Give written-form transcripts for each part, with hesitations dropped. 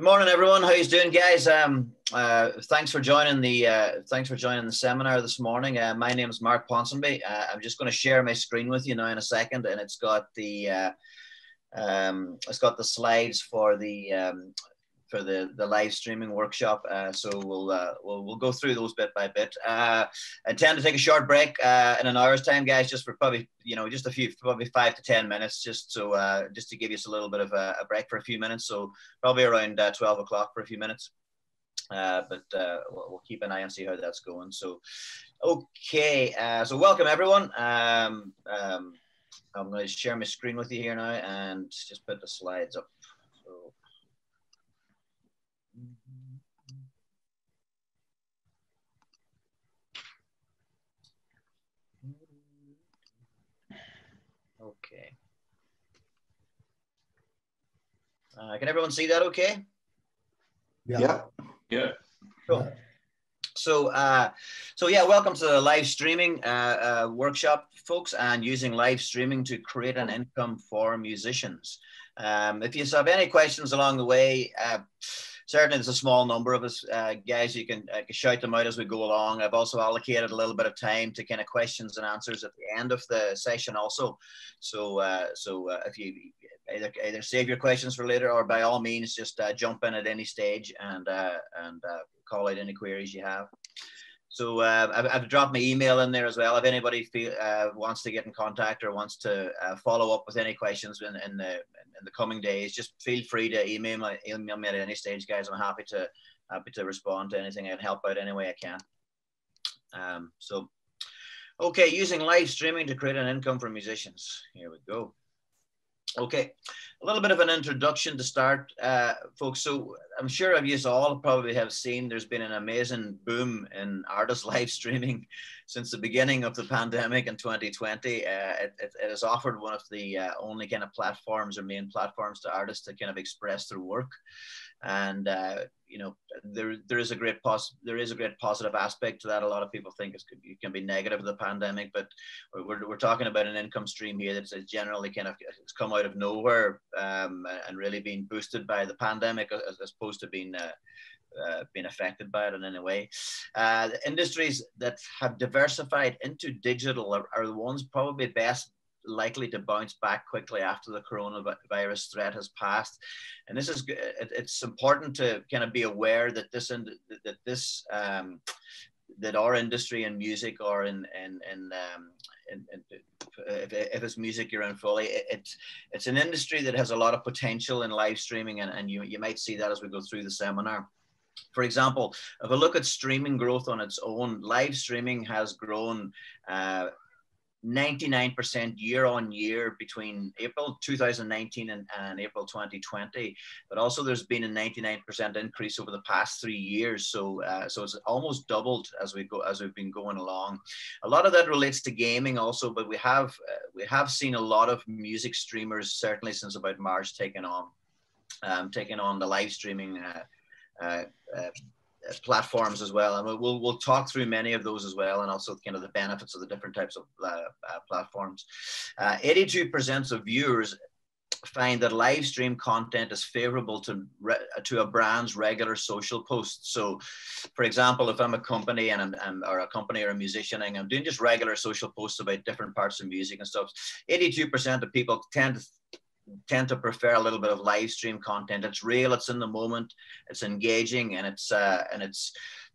Good morning, everyone. How you doing, guys? Thanks for joining the seminar this morning. My name is Mark Ponsonby. I'm just going to share my screen with you now in a second, and it's got the slides for the live streaming workshop. So we'll go through those bit by bit. I intend to take a short break in an hour's time, guys, just for probably probably 5 to 10 minutes, just to give you a little bit of a break for a few minutes. So probably around 12 o'clock for a few minutes. But we'll keep an eye and see how that's going. So, okay. So welcome, everyone. I'm going to share my screen with you here now and just put the slides up. So. Okay. Can everyone see that okay? Yeah. Cool. So yeah, welcome to the live streaming workshop, folks, and using live streaming to create an income for musicians. If you have any questions along the way, certainly there's a small number of us, guys. You can shout them out as we go along. I've also allocated a little bit of time to kind of questions and answers at the end of the session also. So if you either save your questions for later, or by all means just jump in at any stage and call out any queries you have. So I've dropped my email in there as well. If anybody wants to get in contact or wants to follow up with any questions in the coming days, just feel free to email me at any stage, guys. I'm happy to respond to anything and help out any way I can. So, okay, using live streaming to create an income for musicians. Here we go. Okay, a little bit of an introduction to start, folks. So I'm sure you all probably have seen there's been an amazing boom in artist live streaming since the beginning of the pandemic in 2020. It has offered one of the only kind of platforms or main platforms to artists to kind of express their work. And you know, there is a great positive aspect to that. A lot of people think it can be negative of the pandemic, but we're talking about an income stream here that's generally kind of it's come out of nowhere and really been boosted by the pandemic as opposed to being affected by it in any way. The industries that have diversified into digital are the ones probably best likely to bounce back quickly after the coronavirus threat has passed. And this is it's important to kind of be aware that that our industry in music or if it's music you're in fully, it's an industry that has a lot of potential in live streaming, and you might see that as we go through the seminar. For example, if I look at streaming growth on its own, live streaming has grown 99% year on year between April 2019 and April 2020, but also there's been a 99% increase over the past 3 years. So it's almost doubled as we've been going along. A lot of that relates to gaming also, but we have seen a lot of music streamers certainly since about March taking on the live streaming platforms as well, and we'll talk through many of those as well, and also kind of the benefits of the different types of platforms. 82% of viewers find that live stream content is favorable to a brand's regular social posts. So, for example, if I'm a company and or a musician, and I'm doing just regular social posts about different parts of music and stuff, 82% of people tend to prefer a little bit of live stream content. It's real, it's in the moment, it's engaging, and it's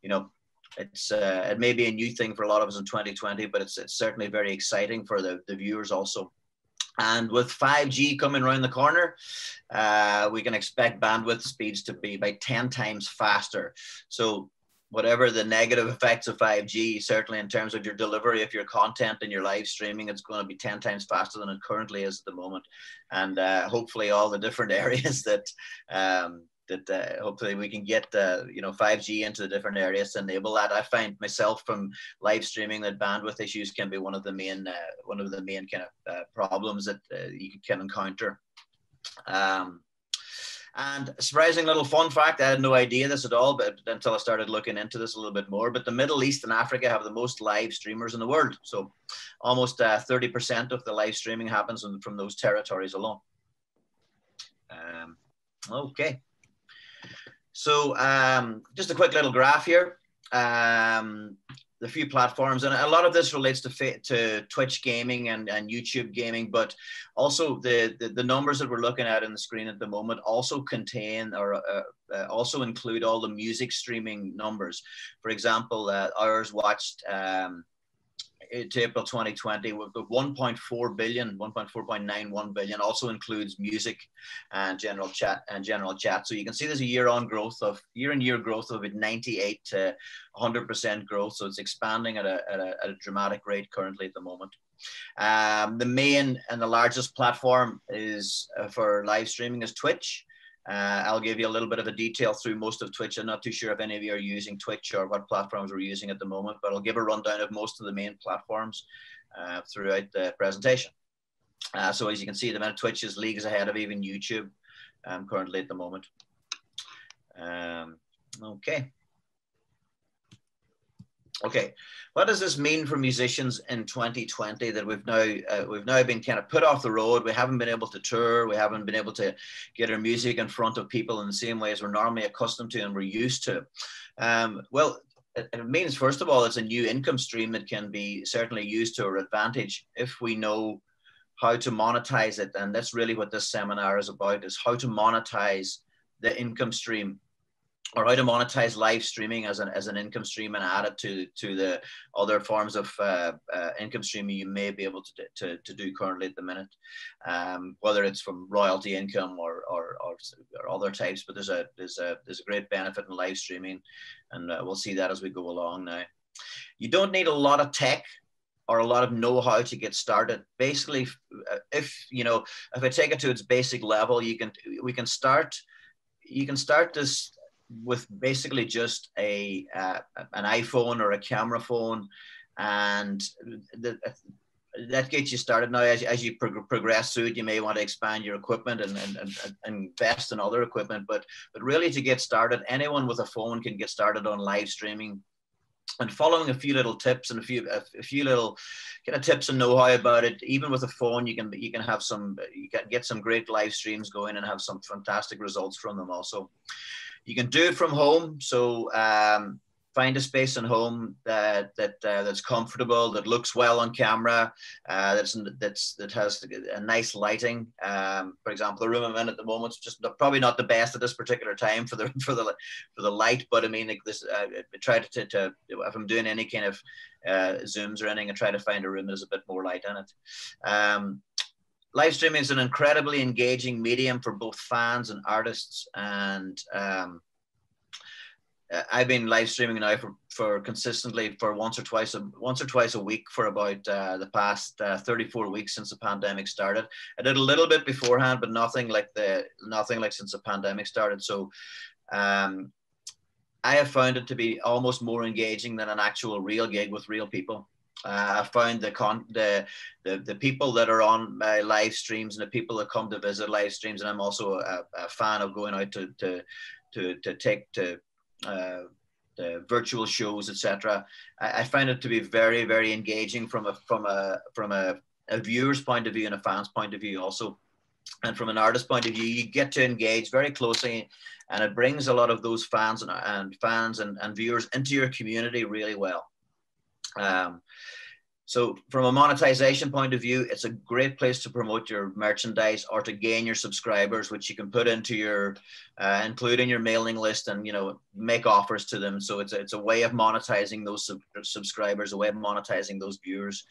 you know, it may be a new thing for a lot of us in 2020, but it's certainly very exciting for the viewers also. And with 5G coming around the corner, we can expect bandwidth speeds to be by 10 times faster. So whatever the negative effects of 5G, certainly in terms of your delivery of your content and your live streaming, it's going to be 10 times faster than it currently is at the moment. And hopefully all the different areas that hopefully we can get 5G into the different areas to enable that. I find myself from live streaming that bandwidth issues can be one of the main kind of problems that you can encounter. And a surprising little fun fact, I had no idea this at all, but until I started looking into this a little bit more, but the Middle East and Africa have the most live streamers in the world. So almost 30% of the live streaming happens from those territories alone. Okay. So just a quick little graph here. The few platforms, and a lot of this relates to Twitch gaming and YouTube gaming, but also the numbers that we're looking at in the screen at the moment also contain or also include all the music streaming numbers. For example, hours watched to April 2020 with 1.4 billion, 1.491 billion, also includes music and general chat. So you can see there's a year-on-year growth of 98 to 100% growth. So it's expanding at a dramatic rate currently at the moment. The main and the largest platform is for live streaming is Twitch. I'll give you a little bit of a detail through most of Twitch. I'm not too sure if any of you are using Twitch or what platforms we're using at the moment, but I'll give a rundown of most of the main platforms throughout the presentation. So as you can see, the minute Twitch is leagues ahead of even YouTube currently at the moment. Okay, what does this mean for musicians in 2020 that we've now been kind of put off the road? We haven't been able to tour. We haven't been able to get our music in front of people in the same way as we're normally accustomed to and we're used to. Well, it means, first of all, it's a new income stream that can be certainly used to our advantage if we know how to monetize it. And that's really what this seminar is about, is how to monetize the income stream, or how to monetize live streaming as an income stream and add it to the other forms of income streaming you may be able to do currently at the minute, whether it's from royalty income or other types. But there's a great benefit in live streaming, and we'll see that as we go along now. You don't need a lot of tech or a lot of know-how to get started. Basically, if I take it to its basic level, you can start this with basically just an iPhone or a camera phone, and that gets you started. Now, as you progress through it, you may want to expand your equipment and invest in other equipment. But really, to get started, anyone with a phone can get started on live streaming. And following a few little tips and a few little kind of tips and know-how about it, even with a phone, you can get some great live streams going and have some fantastic results from them also. You can do it from home, so find a space in home that's comfortable, that looks well on camera, that has a nice lighting. For example, the room I'm in at the moment is just probably not the best at this particular time for the light, but I mean, I try to if I'm doing any kind of Zooms or anything, I try to find a room that has a bit more light in it. Live streaming is an incredibly engaging medium for both fans and artists, and I've been live streaming now for consistently for once or twice a week for about the past 34 weeks since the pandemic started. I did a little bit beforehand, but nothing like since the pandemic started. So I have found it to be almost more engaging than an actual real gig with real people. I found the people that are on my live streams and the people that come to visit live streams, and I'm also a fan of going out to virtual shows, etc. I find it to be very, very engaging from a viewer's point of view and a fan's point of view also. And from an artist's point of view, you get to engage very closely, and it brings a lot of those fans and viewers into your community really well. So from a monetization point of view, it's a great place to promote your merchandise or to gain your subscribers, which you can put into your, include in your mailing list and, make offers to them. So it's a way of monetizing those subscribers, a way of monetizing those viewers.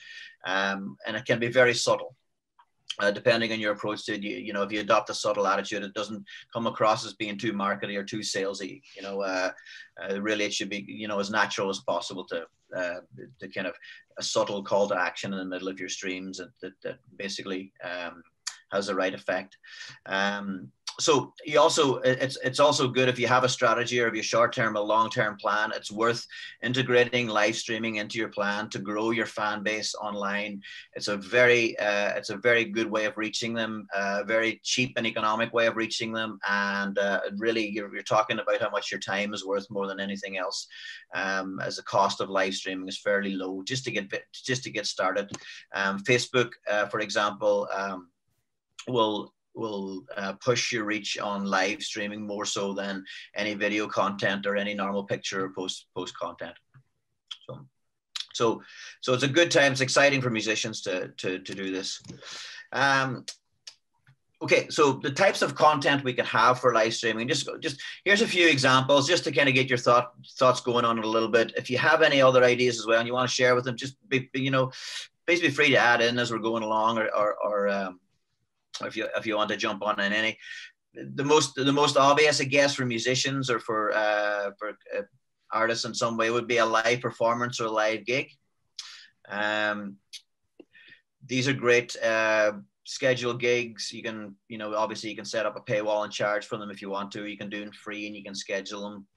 And it can be very subtle. Depending on your approach to it, if you adopt a subtle attitude, it doesn't come across as being too markety or too salesy. Really, it should be as natural as possible to kind of a subtle call to action in the middle of your streams that basically has the right effect. So it's also good if you have a strategy or if you short-term or long-term plan. It's worth integrating live streaming into your plan to grow your fan base online. It's a very good way of reaching them, a very cheap and economic way of reaching them, and really you're talking about how much your time is worth more than anything else, as the cost of live streaming is fairly low just to get started. Facebook, for example, will push your reach on live streaming more so than any video content or any normal picture or post content. So it's a good time. It's exciting for musicians to do this. Okay, so the types of content we can have for live streaming, just here's a few examples just to kind of get your thoughts going on it a little bit. If you have any other ideas as well and you want to share with them, just please be free to add in as we're going along, or if you want to jump on in any. The most obvious, I guess, for musicians or for artists in some way would be a live performance or a live gig. These are great scheduled gigs. You can, obviously you can set up a paywall and charge for them if you want to. You can do them free and you can schedule them.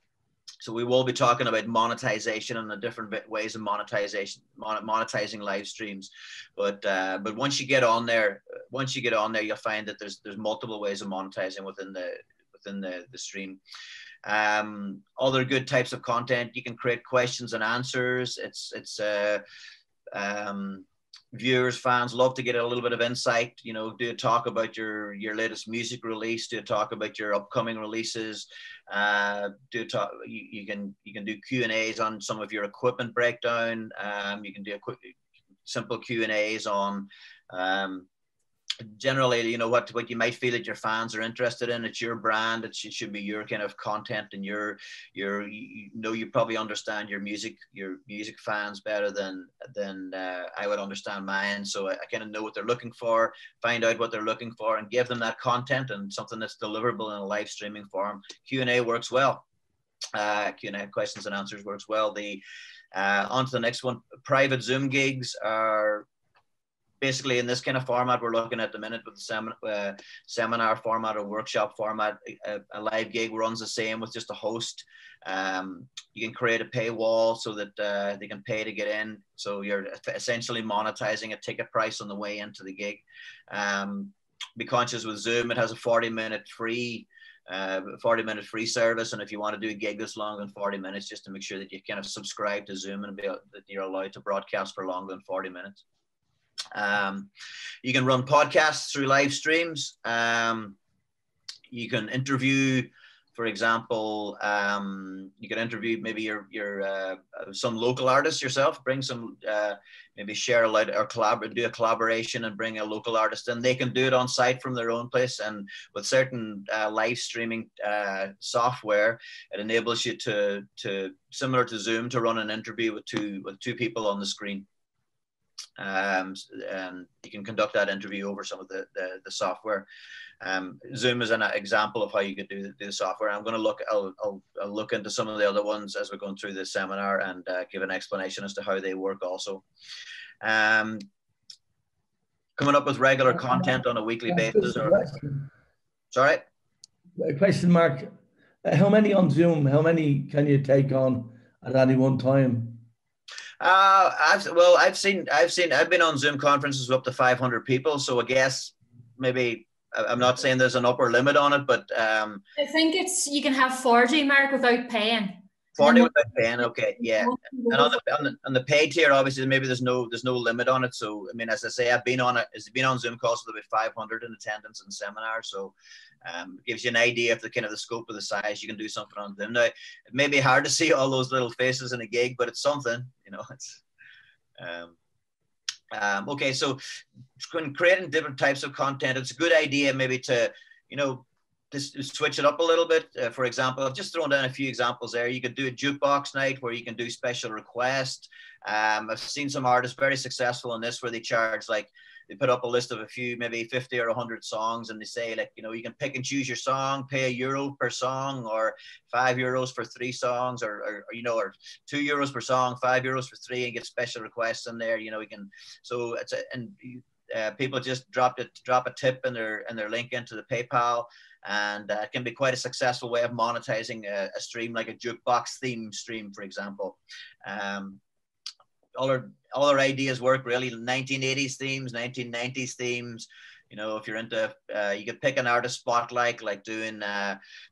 So we will be talking about monetization and the different ways of monetizing live streams. But once you get on there, you'll find that there's multiple ways of monetizing within the stream. Other good types of content, you can create questions and answers. Viewers, fans love to get a little bit of insight. Do a talk about your latest music release. Do a talk about your upcoming releases. You can do Q&As on some of your equipment breakdown. You can do a quick, simple Q&As on generally, what you might feel that your fans are interested in. It's your brand. It should be your kind of content, and you probably understand your music fans better than I would understand mine. So I kind of know what they're looking for, find out what they're looking for, and give them that content and something that's deliverable in a live streaming form. Q&A works well. Q&A, questions and answers, works well. On to the next one. Private Zoom gigs are basically in this kind of format we're looking at the minute with the seminar format or workshop format. A live gig runs the same with just a host. You can create a paywall so that they can pay to get in. So you're essentially monetizing a ticket price on the way into the gig. Be conscious with Zoom, it has a 40-minute free service, and if you want to do a gig that's longer than 40 minutes, just to make sure that you kind of subscribe to Zoom and that you're allowed to broadcast for longer than 40 minutes. You can run podcasts through live streams. You can interview, for example, you can interview maybe your some local artists yourself, bring some, maybe share a lot or do a collaboration and bring a local artist in. They can do it on site from their own place, and with certain live streaming software, it enables you to similar to Zoom, to run an interview with two people on the screen. And you can conduct that interview over some of the software. Zoom is an example of how you could do the software. I'm going to I'll look into some of the other ones as we're going through this seminar, and give an explanation as to how they work also. Coming up with regular content on a weekly basis. Sorry? Question mark. How many on Zoom? How many can you take on at any one time? I've been on Zoom conferences with up to 500 people. So I guess maybe, I'm not saying there's an upper limit on it, but I think you can have 40, Mark, without paying. 40 without paying, okay, yeah. And on the paid tier, obviously, maybe there's no limit on it. So I mean, as I say, I've been on Zoom calls with about 500 in attendance in seminars. So it gives you an idea of the scope of the size. You can do something on them. Now, it may be hard to see all those little faces in a gig, but it's something, it's okay. So when creating different types of content, it's a good idea maybe to just switch it up a little bit. For example, I've just thrown down a few examples there. You could do a jukebox night where you can do special requests. I've seen some artists very successful in this, where they charge, they put up a list of a few, maybe 50 or 100 songs, and they say, you can pick and choose your song, pay €1 per song, or €5 for 3 songs, or €2 per song, €5 for 3, and get special requests in there. People just drop a tip in their link into the PayPal, and it can be quite a successful way of monetizing a stream, like a jukebox theme stream, for example. All our ideas work really. 1980s themes, 1990s themes. If you're into, you could pick an artist spotlight, like doing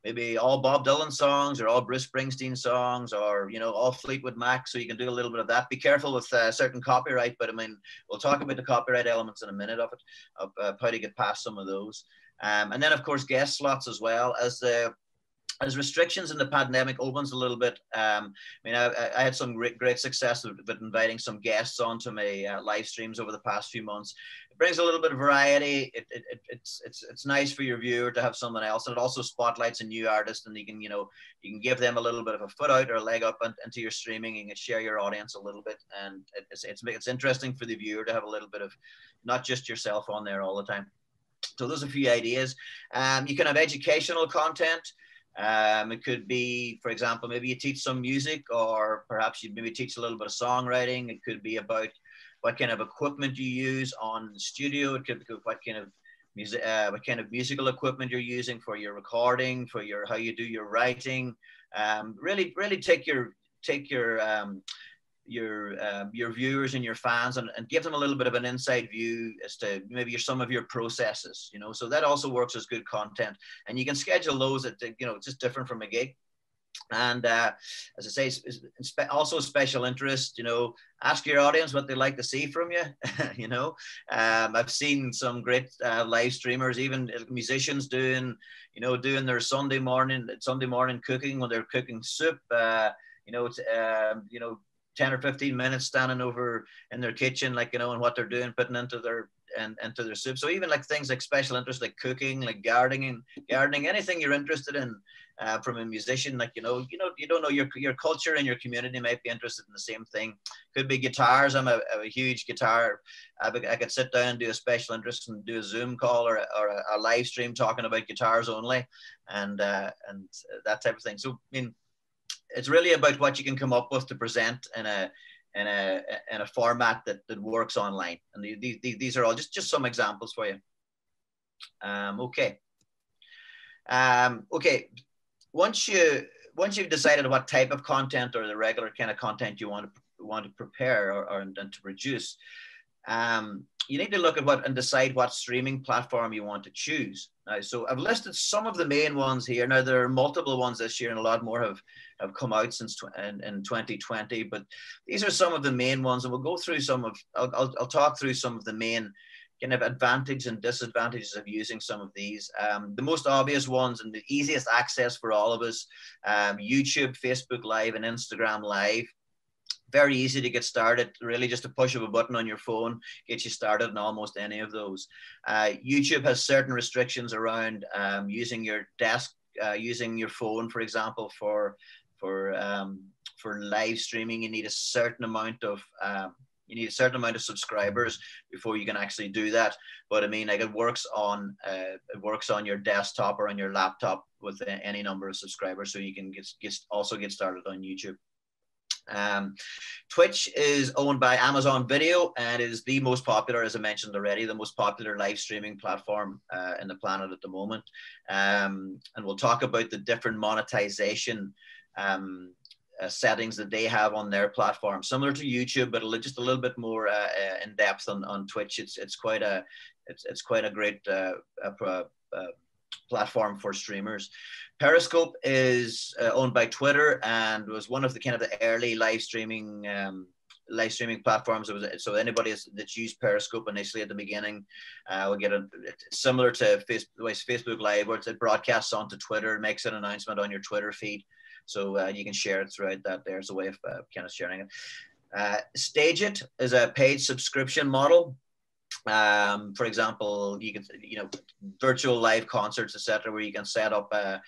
maybe all Bob Dylan songs, or all Bruce Springsteen songs, or all Fleetwood Mac. So you can do a little bit of that. Be careful with certain copyright, but I mean, we'll talk about the copyright elements in a minute of how to get past some of those. And then, of course, guest slots as well. As restrictions in the pandemic opens a little bit, I mean, I had some great success with inviting some guests onto my live streams over the past few months. It brings a little bit of variety. It's nice for your viewer to have someone else, and it also spotlights a new artist, and you can give them a little bit of a foot out or a leg up into your streaming, and share your audience a little bit, and it's interesting for the viewer to have a little bit of not just yourself on there all the time. So those are a few ideas. You can have educational content. It could be, for example, maybe you teach some music, or perhaps you maybe teach a little bit of songwriting. It could be about what kind of equipment you use on the studio. It could be what kind of musical equipment you're using for your recording, for how you do your writing. Really take your viewers and your fans and give them a little bit of an inside view as to maybe some of your processes, so that also works as good content, and you can schedule those at, just different from a gig. And as I say, also special interest, ask your audience what they like to see from you. I've seen some great live streamers, even musicians doing their Sunday morning cooking, when they're cooking soup, 10 or 15 minutes standing over in their kitchen, and what they're doing, putting into their soup. So even things like special interest, like cooking, like gardening, anything you're interested in from a musician, you don't know, your culture and your community might be interested in the same thing. Could be guitars. I'm a huge guitar. I could sit down and do a special interest and do a Zoom call or a live stream talking about guitars only, and that type of thing. So, I mean, it's really about what you can come up with to present in a format that works online. And these are all just some examples for you. Okay. Once you've decided what type of content or the regular kind of content you want to prepare and to produce, you need to look at and decide what streaming platform you want to choose. Now, so I've listed some of the main ones here. Now, there are multiple ones this year, and a lot more have come out since in 2020. But these are some of the main ones, and we'll go through I'll talk through some of the main kind of advantages and disadvantages of using some of these. The most obvious ones and the easiest access for all of us: YouTube, Facebook Live, and Instagram Live. Very easy to get started, really just a push of a button on your phone gets you started in almost any of those. YouTube has certain restrictions around using your desk, using your phone, for example, for live streaming. You need a certain amount of subscribers before you can actually do that. But I mean, it works on your desktop or on your laptop with any number of subscribers, so you can also get started on YouTube. Twitch is owned by Amazon Video and is the most popular, as I mentioned already, the most popular live streaming platform in the planet at the moment. And we'll talk about the different monetization settings that they have on their platform, similar to YouTube, but just a little bit more in depth on Twitch. It's quite a great platform for streamers. Periscope is owned by Twitter and was one of the kind of the early live streaming platforms. So anybody that's used Periscope initially at the beginning will get similar to Facebook Live, where it broadcasts onto Twitter and makes an announcement on your Twitter feed. So you can share it throughout that. There's a way of kind of sharing it. Stage It is a paid subscription model. For example, you can, virtual live concerts, etc., where you can set up a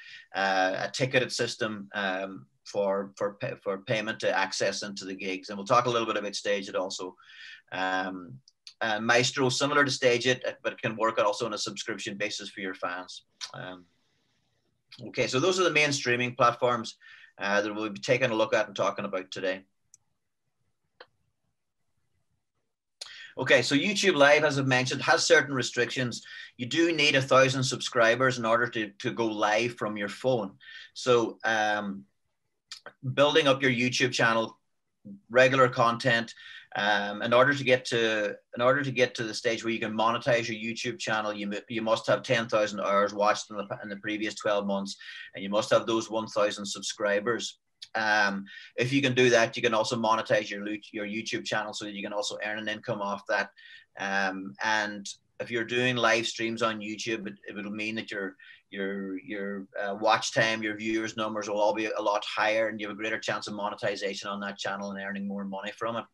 ticketed system for payment to access into the gigs. And we'll talk a little bit about Stage It also. Maestro, similar to Stage It, but it can work also on a subscription basis for your fans. Okay, so those are the main streaming platforms that we'll be taking a look at and talking about today. Okay, so YouTube Live, as I've mentioned, has certain restrictions. You do need 1,000 subscribers in order to go live from your phone. So building up your YouTube channel, regular content, in order to get to the stage where you can monetize your YouTube channel, you must have 10,000 hours watched in the previous 12 months, and you must have those 1,000 subscribers. If you can do that, you can also monetize your YouTube channel so that you can also earn an income off that. And if you're doing live streams on YouTube, it will mean that your watch time, your viewers numbers will all be a lot higher, and you have a greater chance of monetization on that channel and earning more money from it.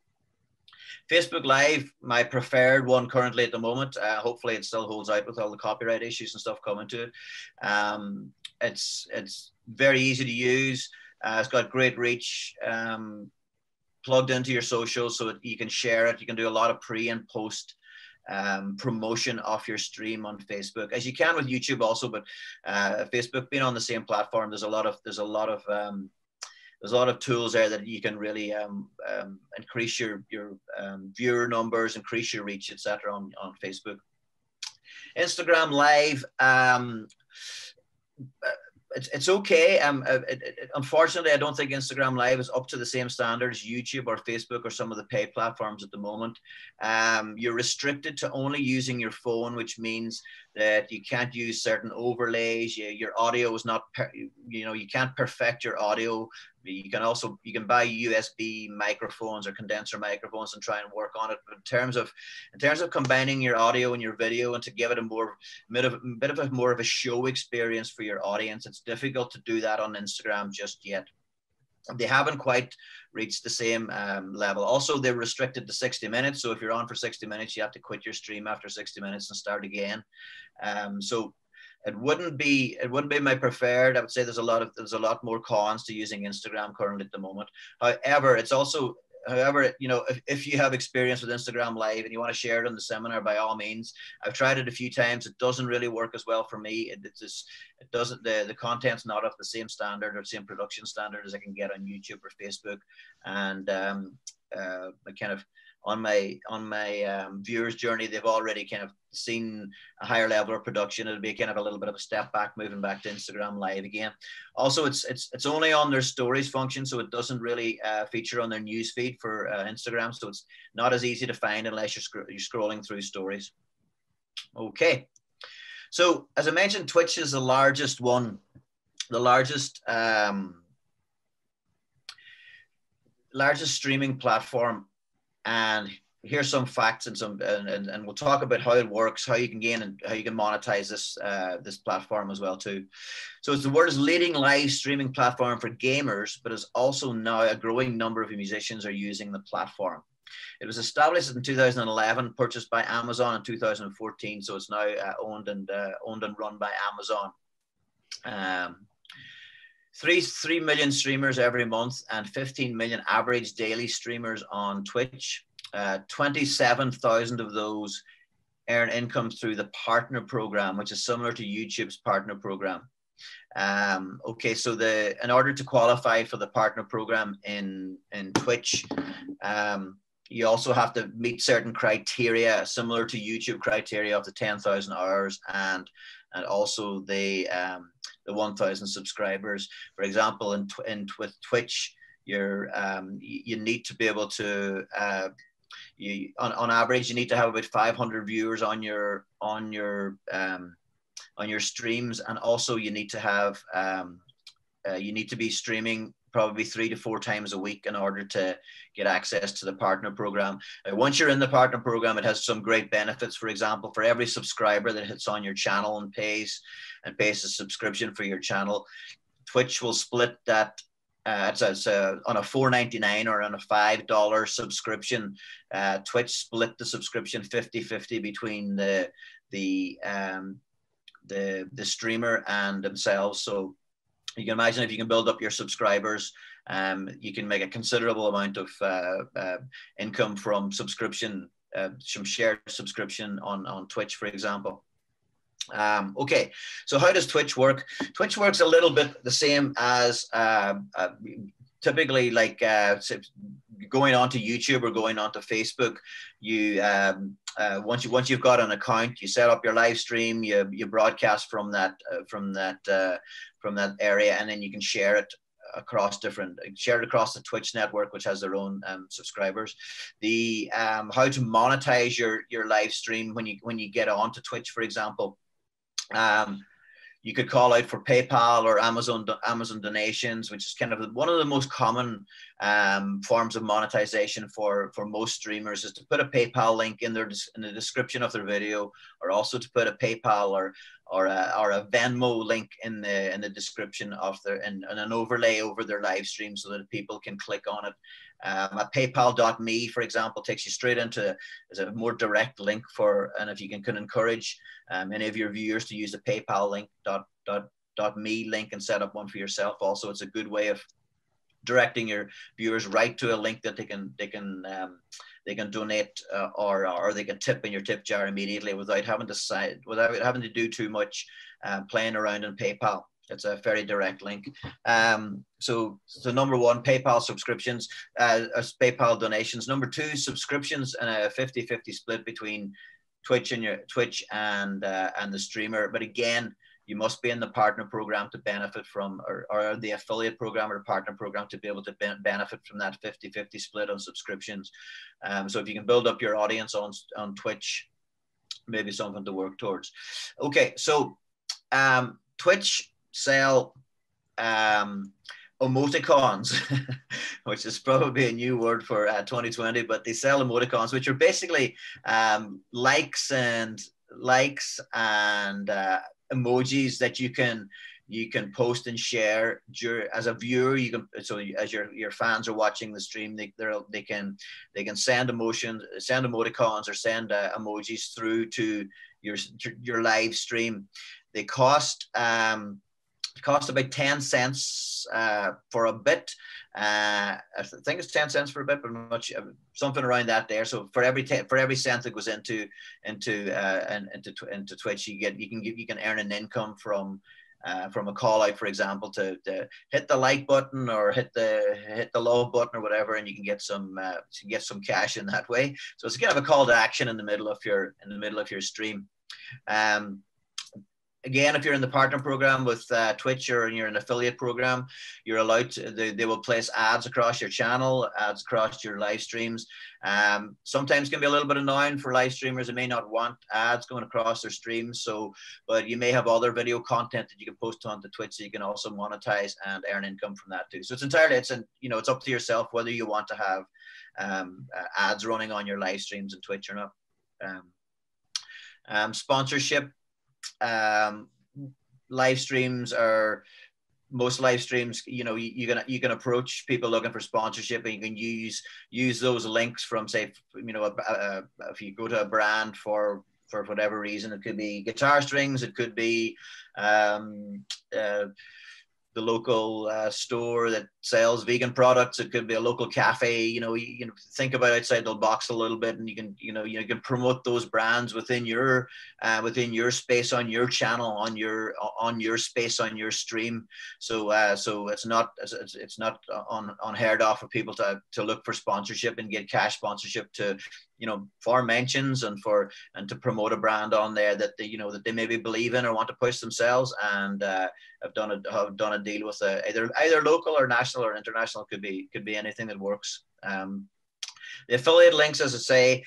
Facebook Live, my preferred one currently at the moment. Hopefully it still holds out with all the copyright issues and stuff coming to it. It's very easy to use. It's got great reach, plugged into your socials so that you can share it. You can do a lot of pre and post promotion of your stream on Facebook, as you can with YouTube also. But Facebook being on the same platform, there's a lot of tools there that you can really increase your viewer numbers, increase your reach, etc. on Facebook. Instagram Live, it's okay. Unfortunately, I don't think Instagram Live is up to the same standard as YouTube or Facebook or some of the paid platforms at the moment. You're restricted to only using your phone, which means that you can't use certain overlays. Your audio is not, you can't perfect your audio. You can buy USB microphones or condenser microphones and try and work on it. But in terms of combining your audio and your video and to give it a bit of a show experience for your audience, it's difficult to do that on Instagram just yet. They haven't quite reached the same level. Also, they're restricted to 60 minutes. So if you're on for 60 minutes, you have to quit your stream after 60 minutes and start again. So it wouldn't be my preferred. I would say there's a lot more cons to using Instagram currently at the moment. However, if you have experience with Instagram Live and you want to share it on the seminar, by all means. I've tried it a few times. It doesn't really work as well for me. The content's not of the same standard or same production standard as I can get on YouTube or Facebook. And kind of on my viewers journey, they've already kind of seen a higher level of production. It'll be kind of a little bit of a step back, moving back to Instagram Live again. Also, it's only on their stories function, so it doesn't really feature on their news feed for Instagram. So it's not as easy to find unless you're scrolling through stories. Okay. So as I mentioned, Twitch is the largest one, largest streaming platform. And here's some facts and we'll talk about how it works, how you can gain and how you can monetize this platform as well too. So it's the world's leading live streaming platform for gamers, but is also now a growing number of musicians are using the platform. It was established in 2011, purchased by Amazon in 2014. So it's now owned and run by Amazon. 3 million streamers every month and 15 million average daily streamers on Twitch. 27,000 of those earn income through the partner program, which is similar to YouTube's partner program. Okay, so in order to qualify for the partner program in Twitch, you also have to meet certain criteria similar to YouTube criteria of the 10,000 hours and also the 1,000 subscribers. For example, with Twitch, you need to be able to on average you need to have about 500 viewers on your streams, and also you need to have you need to be streaming probably 3 to 4 times a week in order to get access to the partner program. Once you're in the partner program, it has some great benefits. For example, for every subscriber that hits on your channel and pays a subscription for your channel, Twitch will split that. It's on a $4.99 or on a $5 subscription. Twitch split the subscription 50-50 between the streamer and themselves. So you can imagine if you can build up your subscribers, you can make a considerable amount of income from subscription, some shared subscription on Twitch, for example. Okay, so how does Twitch work? Twitch works a little bit the same as typically like going onto YouTube or going onto Facebook. You once you've got an account, you set up your live stream, you broadcast from that area, and then you can share it across the Twitch network, which has their own subscribers. The how to monetize your live stream when you get onto Twitch, for example. You could call out for PayPal or Amazon donations, which is kind of one of the most common forms of monetization for most streamers, is to put a PayPal link in the description of their video, or also to put a PayPal or a Venmo link in the description of and an overlay over their live stream so that people can click on it. A PayPal.me, for example, takes you straight into as a more direct link and if you can encourage any of your viewers to use the PayPal link .me link and set up one for yourself. Also, it's a good way of directing your viewers right to a link that they can donate or they can tip in your tip jar immediately without having to do too much playing around in PayPal. It's a very direct link. So number one, PayPal subscriptions, PayPal donations. Number two, subscriptions, and a 50-50 split between Twitch and the streamer. But again, you must be in the partner program to benefit from, or the affiliate program or the partner program to be able to benefit from that 50-50 split on subscriptions. So if you can build up your audience on Twitch, maybe something to work towards. Okay, so Twitch sell emoticons, which is probably a new word for 2020, but they sell emoticons, which are basically likes and emojis that you can post and share as a viewer. You can, so as your fans are watching the stream, they can send emoticons or send emojis through to your live stream. They cost about 10 cents for a bit. I think it's 10 cents for a bit, but I'm not sure, something around that there. So for every cent that goes into Twitch, you can earn an income from a call out, for example, to hit the like button or hit the love button or whatever, and you can get some cash in that way. So it's kind of a call to action in the middle of your stream. Again, if you're in the partner program with Twitch or you're in an affiliate program, you're allowed to, they will place ads across your channel, ads across your live streams. Sometimes can be a little bit annoying for live streamers. They may not want ads going across their streams. But you may have other video content that you can post onto Twitch, so you can also monetize and earn income from that too. So it's up to yourself whether you want to have ads running on your live streams in Twitch or not. Sponsorship. Live streams are, most live streams, you can approach people looking for sponsorship, and you can use those links from, say, if you go to a brand for whatever reason. It could be guitar strings, it could be the local store that sells vegan products. It could be a local cafe. You can think about outside the box a little bit, and you can promote those brands within your space, on your channel, on your space, on your stream. So it's not unheard of for people to look for sponsorship and get cash sponsorship for mentions and to promote a brand on there that they maybe believe in or want to push themselves, and have done a deal with either local or national or international. Could be anything that works. The affiliate links, as I say,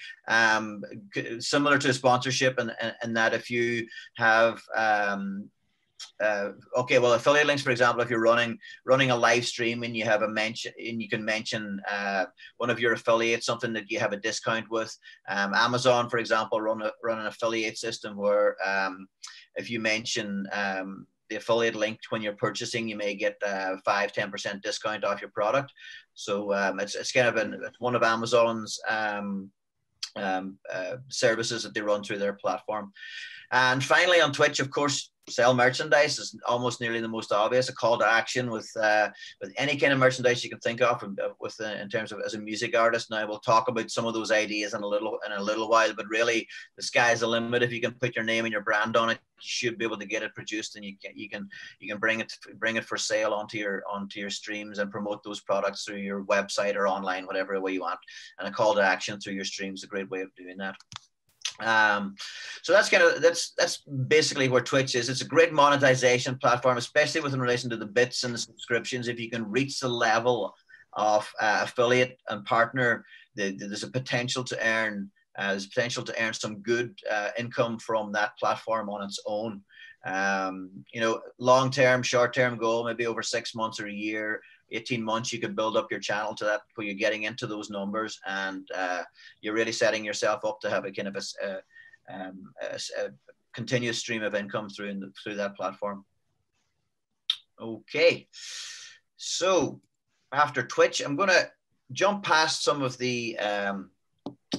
similar to sponsorship, and that if you have affiliate links, for example, if you're running a live stream and you have a mention, and you can mention one of your affiliates, something that you have a discount with. Amazon, for example, run an affiliate system where if you mention the affiliate link when you're purchasing, you may get 5-10% discount off your product. So it's kind of one of Amazon's services that they run through their platform. And finally, on Twitch, of course, sell merchandise is almost nearly the most obvious. A call to action with any kind of merchandise you can think of, in terms of as a music artist. Now we'll talk about some of those ideas in a little while, but really the sky's the limit. If you can put your name and your brand on it, you should be able to get it produced, and you can bring it for sale onto your streams and promote those products through your website or online, whatever way you want. And a call to action through your streams is a great way of doing that. So that's basically where Twitch is. It's a great monetization platform, especially in relation to the bits and the subscriptions. If you can reach the level of affiliate and partner, there's a potential to earn some good income from that platform on its own. You know, long-term, short-term goal, maybe over 6 months or a year, 18 months, you could build up your channel to that where you're getting into those numbers, and you're really setting yourself up to have a kind of a continuous stream of income through that platform. Okay, so after Twitch, I'm going to jump past some of the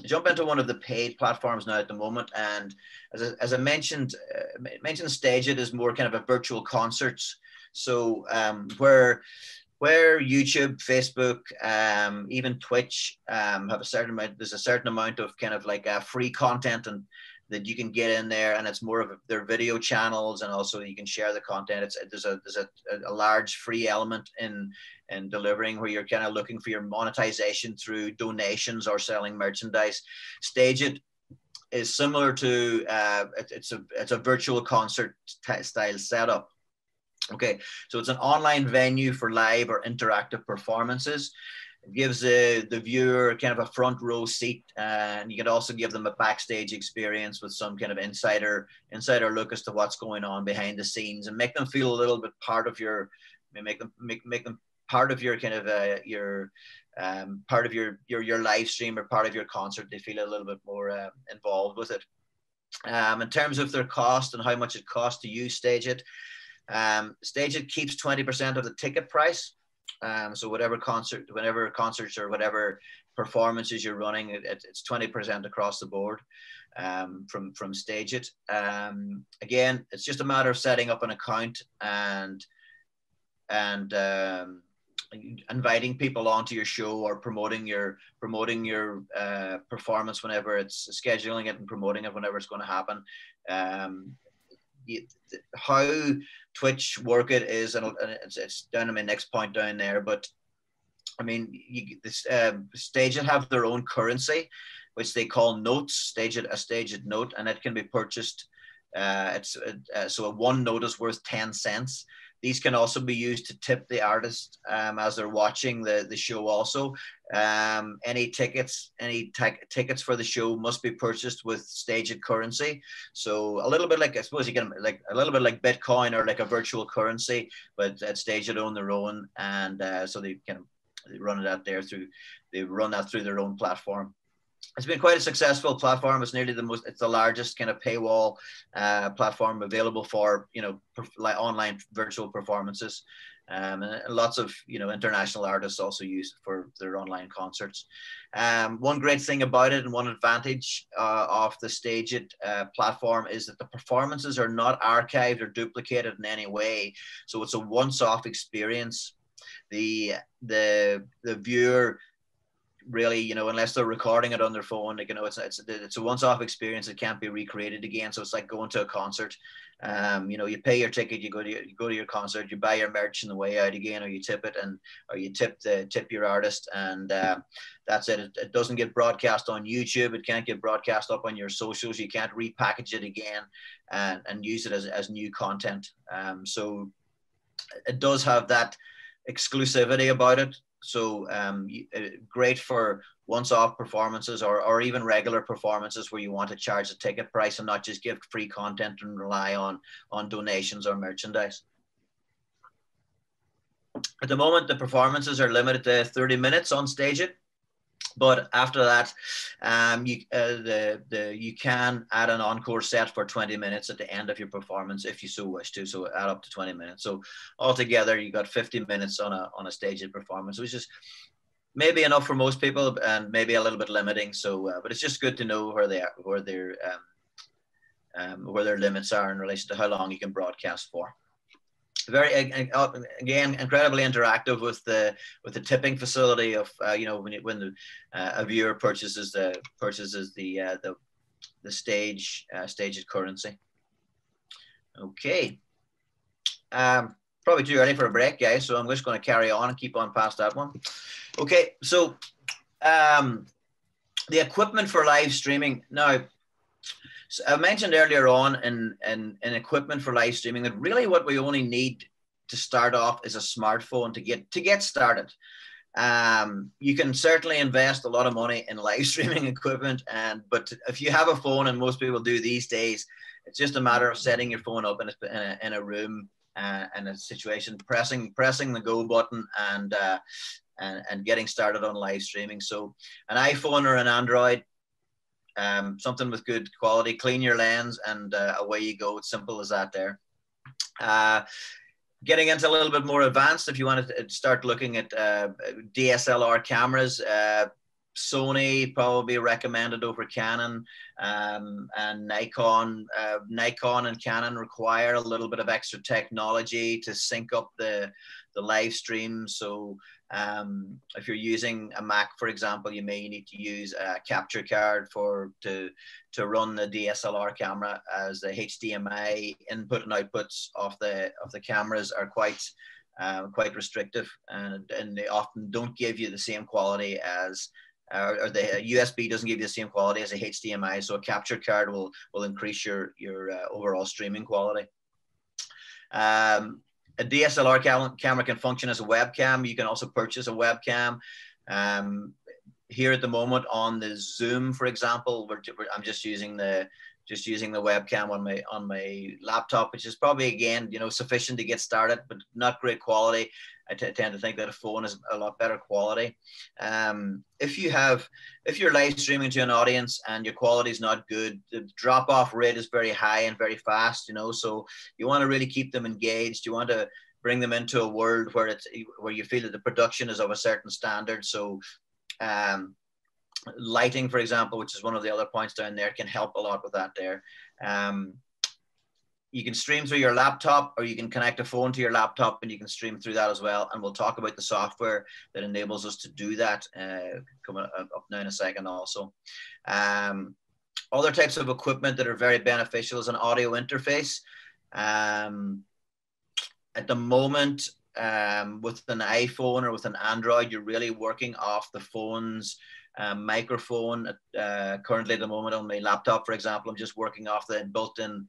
jump into one of the paid platforms now at the moment. And as I mentioned, StageIt is more kind of a virtual concerts. So where YouTube, Facebook, even Twitch have a certain amount, there's a certain amount of kind of like free content and that you can get in there, and it's more of their video channels, and also you can share the content. There's a large free element in delivering where you're kind of looking for your monetization through donations or selling merchandise. StageIt is similar to it's a virtual concert style setup. Okay, so it's an online venue for live or interactive performances. It gives the viewer kind of a front row seat, and you can also give them a backstage experience with some kind of insider look as to what's going on behind the scenes, and make them feel a little bit part of your, make them part of your kind of your part of your live stream or part of your concert. They feel a little bit more involved with it. In terms of their cost and how much it costs to use StageIt, StageIt keeps 20% of the ticket price. So whatever concerts or whatever performances you're running, it's 20% across the board from StageIt. Again, it's just a matter of setting up an account and inviting people onto your show or promoting your performance whenever it's scheduling it and promoting it whenever it's going to happen. How Twitch work it is, and it's down to my next point down there, but I mean, StageIt have their own currency, which they call notes. A StageIt note, and it can be purchased. So a one note is worth 10 cents. These can also be used to tip the artist as they're watching the show also. Any tickets for the show must be purchased with StageIt currency. So a little bit like, I suppose you can, like a little bit like Bitcoin or like a virtual currency, but at StageIt own their own, and so they run it out there they run that through their own platform. It's been quite a successful platform. It's nearly it's the largest kind of paywall platform available for, you know, like online virtual performances. And lots of, you know, international artists also use it for their online concerts. One great thing about it, and one advantage of the StageIt platform, is that the performances are not archived or duplicated in any way. So it's a once-off experience. The viewer really, you know, unless they're recording it on their phone, like, you know, it's a once-off experience. It can't be recreated again. So it's like going to a concert. You know, you pay your ticket, you go to your concert, you buy your merch on the way out again, or you tip it, or you tip your artist, and that's it. It doesn't get broadcast on YouTube. It can't get broadcast up on your socials. You can't repackage it again and use it as new content. So it does have that exclusivity about it. So great for once-off performances or even regular performances where you want to charge a ticket price and not just give free content and rely on donations or merchandise. At the moment, the performances are limited to 30 minutes on StageIt, but after that, you can add an encore set for 20 minutes at the end of your performance if you so wish to. So add up to 20 minutes. So altogether, you got 50 minutes on a StageIt performance, which is maybe enough for most people and maybe a little bit limiting. So, but it's just good to know where their limits are in relation to how long you can broadcast for. Very, again, incredibly interactive with the tipping facility of, you know, when a viewer purchases the StageIt currency. Okay, probably too early for a break, guys, so I'm just going to carry on and keep on past that one. Okay, so the equipment for live streaming now. So I mentioned earlier on in equipment for live streaming that really what we only need to start off is a smartphone to get started. You can certainly invest a lot of money in live streaming equipment, but if you have a phone, and most people do these days, It's just a matter of setting your phone up in a room, in a situation, pressing the go button, and getting started on live streaming. So an iPhone or an Android, something with good quality, clean your lens, and away you go. It's simple as that there. Getting into a little bit more advanced, if you want to start looking at DSLR cameras, Sony probably recommended over Canon, and Nikon. Nikon and Canon require a little bit of extra technology to sync up the live stream. So if you're using a Mac, for example, you may need to use a capture card to run the DSLR camera, as the HDMI input and outputs of the cameras are quite restrictive, and they often don't give you the same quality as, or the USB doesn't give you the same quality as a HDMI. So a capture card will increase your overall streaming quality. A DSLR camera can function as a webcam. You can also purchase a webcam. Here at the moment on the Zoom, for example, I'm just using the webcam on my laptop, which is probably, again, sufficient to get started, but not great quality. I tend to think that a phone is a lot better quality. If you're live streaming to an audience and your quality is not good, the drop-off rate is very high and very fast. So you want to really keep them engaged. You want to bring them into a world where you feel that the production is of a certain standard. So lighting, for example, which is one of the other points down there, can help a lot with that there. You can stream through your laptop, or you can connect a phone to your laptop and you can stream through that as well. And we'll talk about the software that enables us to do that coming up now in a second also. Other types of equipment that are very beneficial is an audio interface. At the moment, with an iPhone or with an Android, you're really working off the phone's microphone. Currently at the moment on my laptop, for example, I'm just working off the built-in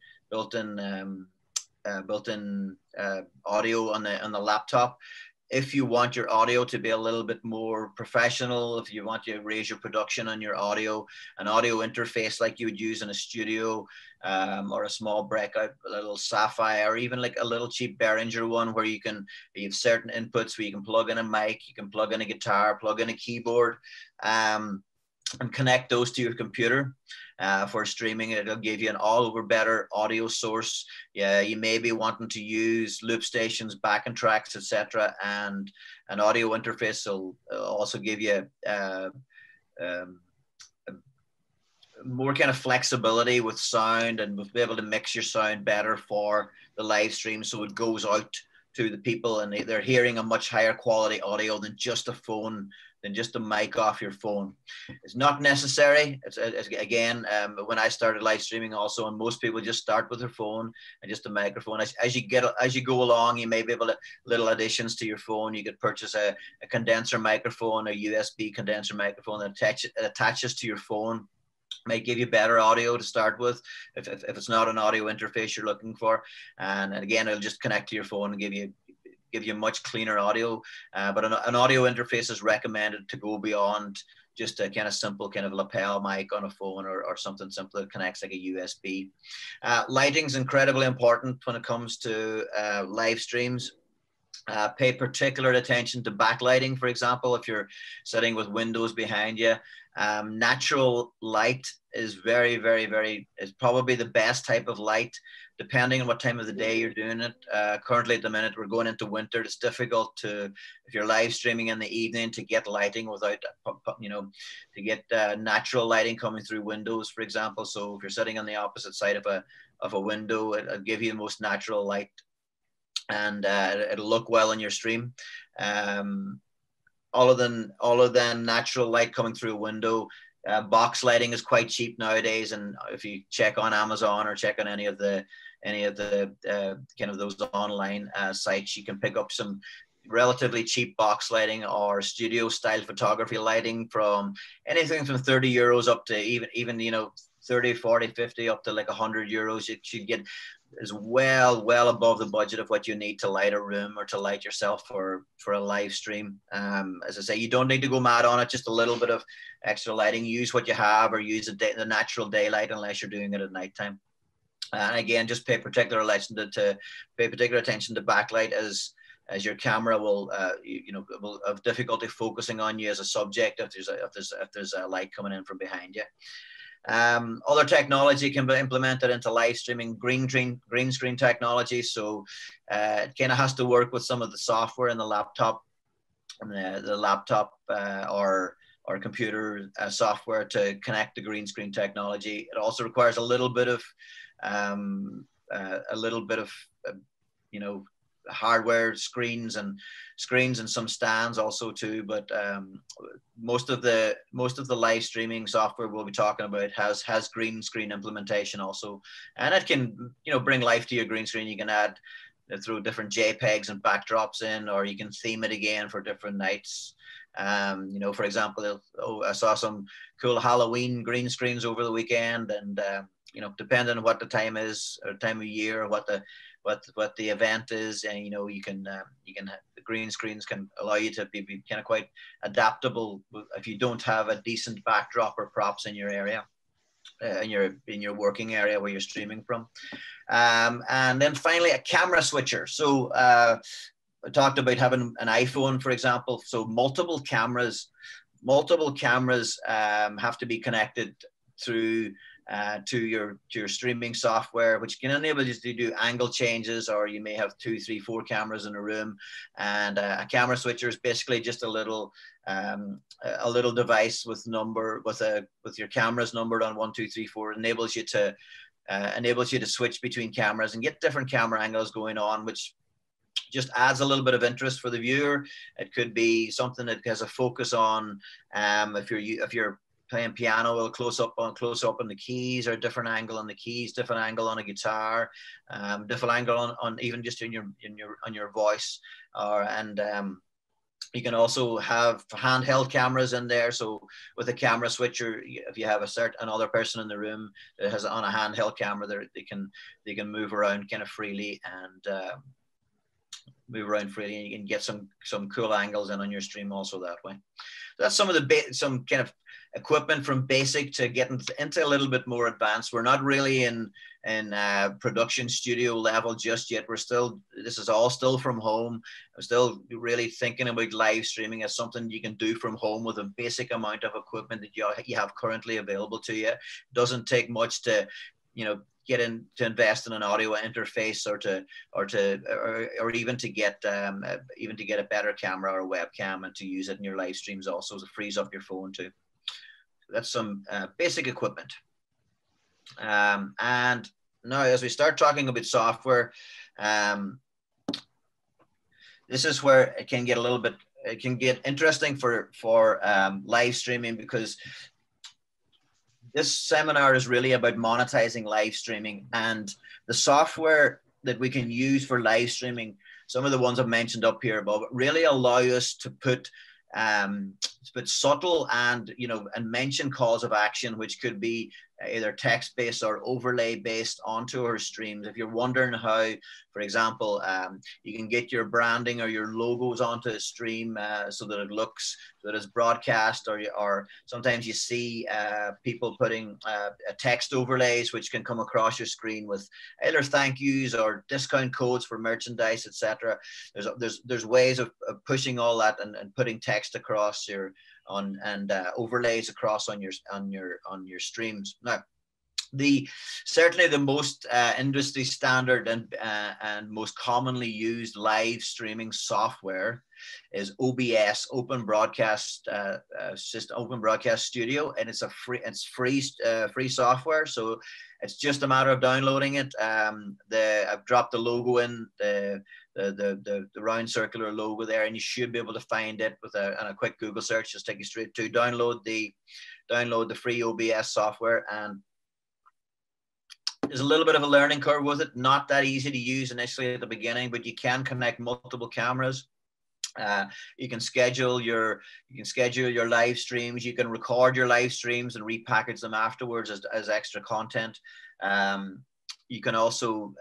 audio on the laptop. If you want your audio to be a little bit more professional, if you want to raise your production on your audio, an audio interface like you would use in a studio, or a small breakout, a little Sapphire, or even like a little cheap Behringer one, where you have certain inputs where you can plug in a mic, you can plug in a guitar, plug in a keyboard, and connect those to your computer. For streaming, it'll give you an all-over better audio source. Yeah, you may be wanting to use loop stations, backing tracks, etc., and an audio interface will also give you more kind of flexibility with sound, and we'll be able to mix your sound better for the live stream, so it goes out to the people and they're hearing a much higher quality audio than just a phone, than just a mic off your phone. It's not necessary. It's again, when I started live streaming also, and most people just start with their phone and just a microphone. As you go along, you may be able to, little additions to your phone. You could purchase a condenser microphone, a USB condenser microphone that attaches to your phone. Might give you better audio to start with if it's not an audio interface you're looking for, and again, it'll just connect to your phone and give you much cleaner audio. But an audio interface is recommended to go beyond just a kind of simple kind of lapel mic on a phone, or something simple that connects like a USB. Lighting is incredibly important when it comes to live streams. Pay particular attention to backlighting, for example, if you're sitting with windows behind you. Natural light is very, very, very, is probably the best type of light, depending on what time of the day you're doing it. Currently at the minute, we're going into winter. It's difficult if you're live streaming in the evening, to get lighting without, to get natural lighting coming through windows, for example. So if you're sitting on the opposite side of a window, it'll give you the most natural light, and it'll look well in your stream. All of the natural light coming through a window. Box lighting is quite cheap nowadays, and if you check on Amazon or check on any of the kind of those online sites, you can pick up some relatively cheap box lighting or studio style photography lighting from anything from €30 up to even 30, 40, 50 up to like €100. You should get is well above the budget of what you need to light a room or to light yourself for a live stream. As I say, you don't need to go mad on it, just a little bit of extra lighting. Use what you have, or use the natural daylight unless you're doing it at nighttime. And again, just pay particular attention to backlight, as your camera will will have difficulty focusing on you as a subject if there's a light coming in from behind you. Other technology can be implemented into live streaming, green screen technology. So it kind of has to work with some of the software in the laptop, or computer software to connect the green screen technology. It also requires a little bit of hardware, screens and some stands also too. But most of the live streaming software we'll be talking about has green screen implementation also, and it can bring life to your green screen. You can add through different JPEGs and backdrops in, or you can theme it again for different nights. For example, I saw some cool Halloween green screens over the weekend, and depending on what the time is or time of year, or what the event is, and the green screens can allow you to be kind of quite adaptable if you don't have a decent backdrop or props in your area, in your working area where you're streaming from. And then finally, a camera switcher. So I talked about having an iPhone, for example. So multiple cameras have to be connected through to your streaming software, which can enable you to do angle changes, or you may have 2, 3, 4 cameras in a room. And a camera switcher is basically just a little device with your cameras numbered on 1, 2, 3, 4. Enables you to switch between cameras and get different camera angles going on, which just adds a little bit of interest for the viewer. It could be something that has a focus on if you're playing piano, a close up on the keys, or a different angle on the keys, different angle on a guitar, different angle on even just on your voice, you can also have handheld cameras in there. So with a camera switcher, if you have another person in the room that has on a handheld camera, they can move around kind of freely, and you can get some cool angles in on your stream also that way. That's some of some kind of equipment from basic to getting into a little bit more advanced. We're not really in production studio level just yet. This is all still from home. I'm still really thinking about live streaming as something you can do from home with a basic amount of equipment that you have currently available to you. It doesn't take much to invest in an audio interface, or even to get a better camera or a webcam, and to use it in your live streams also, to frees up your phone too. That's some basic equipment. And now, as we start talking about software, this is where it can get interesting for live streaming, because this seminar is really about monetizing live streaming, and the software that we can use for live streaming, some of the ones I've mentioned up here above, really allow us to put subtle and mention calls of action, which could be either text-based or overlay-based onto our streams. If you're wondering how, for example, you can get your branding or your logos onto a stream so that it's broadcast, or sometimes you see people putting text overlays which can come across your screen with either thank yous or discount codes for merchandise, etc. There's ways of pushing all that and putting text across and overlays across on your streams. Now, certainly the most industry standard and most commonly used live streaming software is OBS, Open Broadcast Studio, and it's free software. So it's just a matter of downloading it. I've dropped the logo in, the round circular logo there, and you should be able to find it with a quick Google search. Just take you straight to download the free OBS software. And there's a little bit of a learning curve with it. Not that easy to use initially at the beginning, but you can connect multiple cameras. You can schedule your live streams. You can record your live streams and repackage them afterwards as extra content. You can also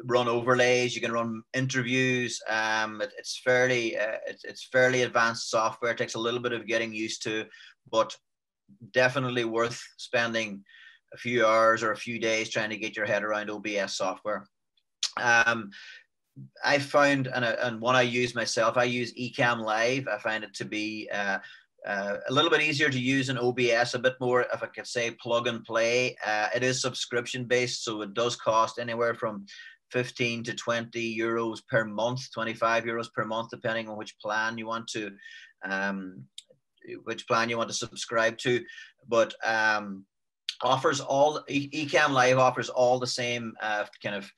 run overlays. You can run interviews. It's fairly advanced software. It takes a little bit of getting used to, but definitely worth spending few hours or a few days trying to get your head around OBS software. I found, and one I use myself, I use Ecamm Live. I find it to be a little bit easier to use in OBS, a bit more, if I could say, plug and play. It is subscription based, so it does cost anywhere from 15 to 20 euros per month, 25 euros per month, depending on which plan you want to subscribe to. But offers all, Ecamm Live offers all the same kind of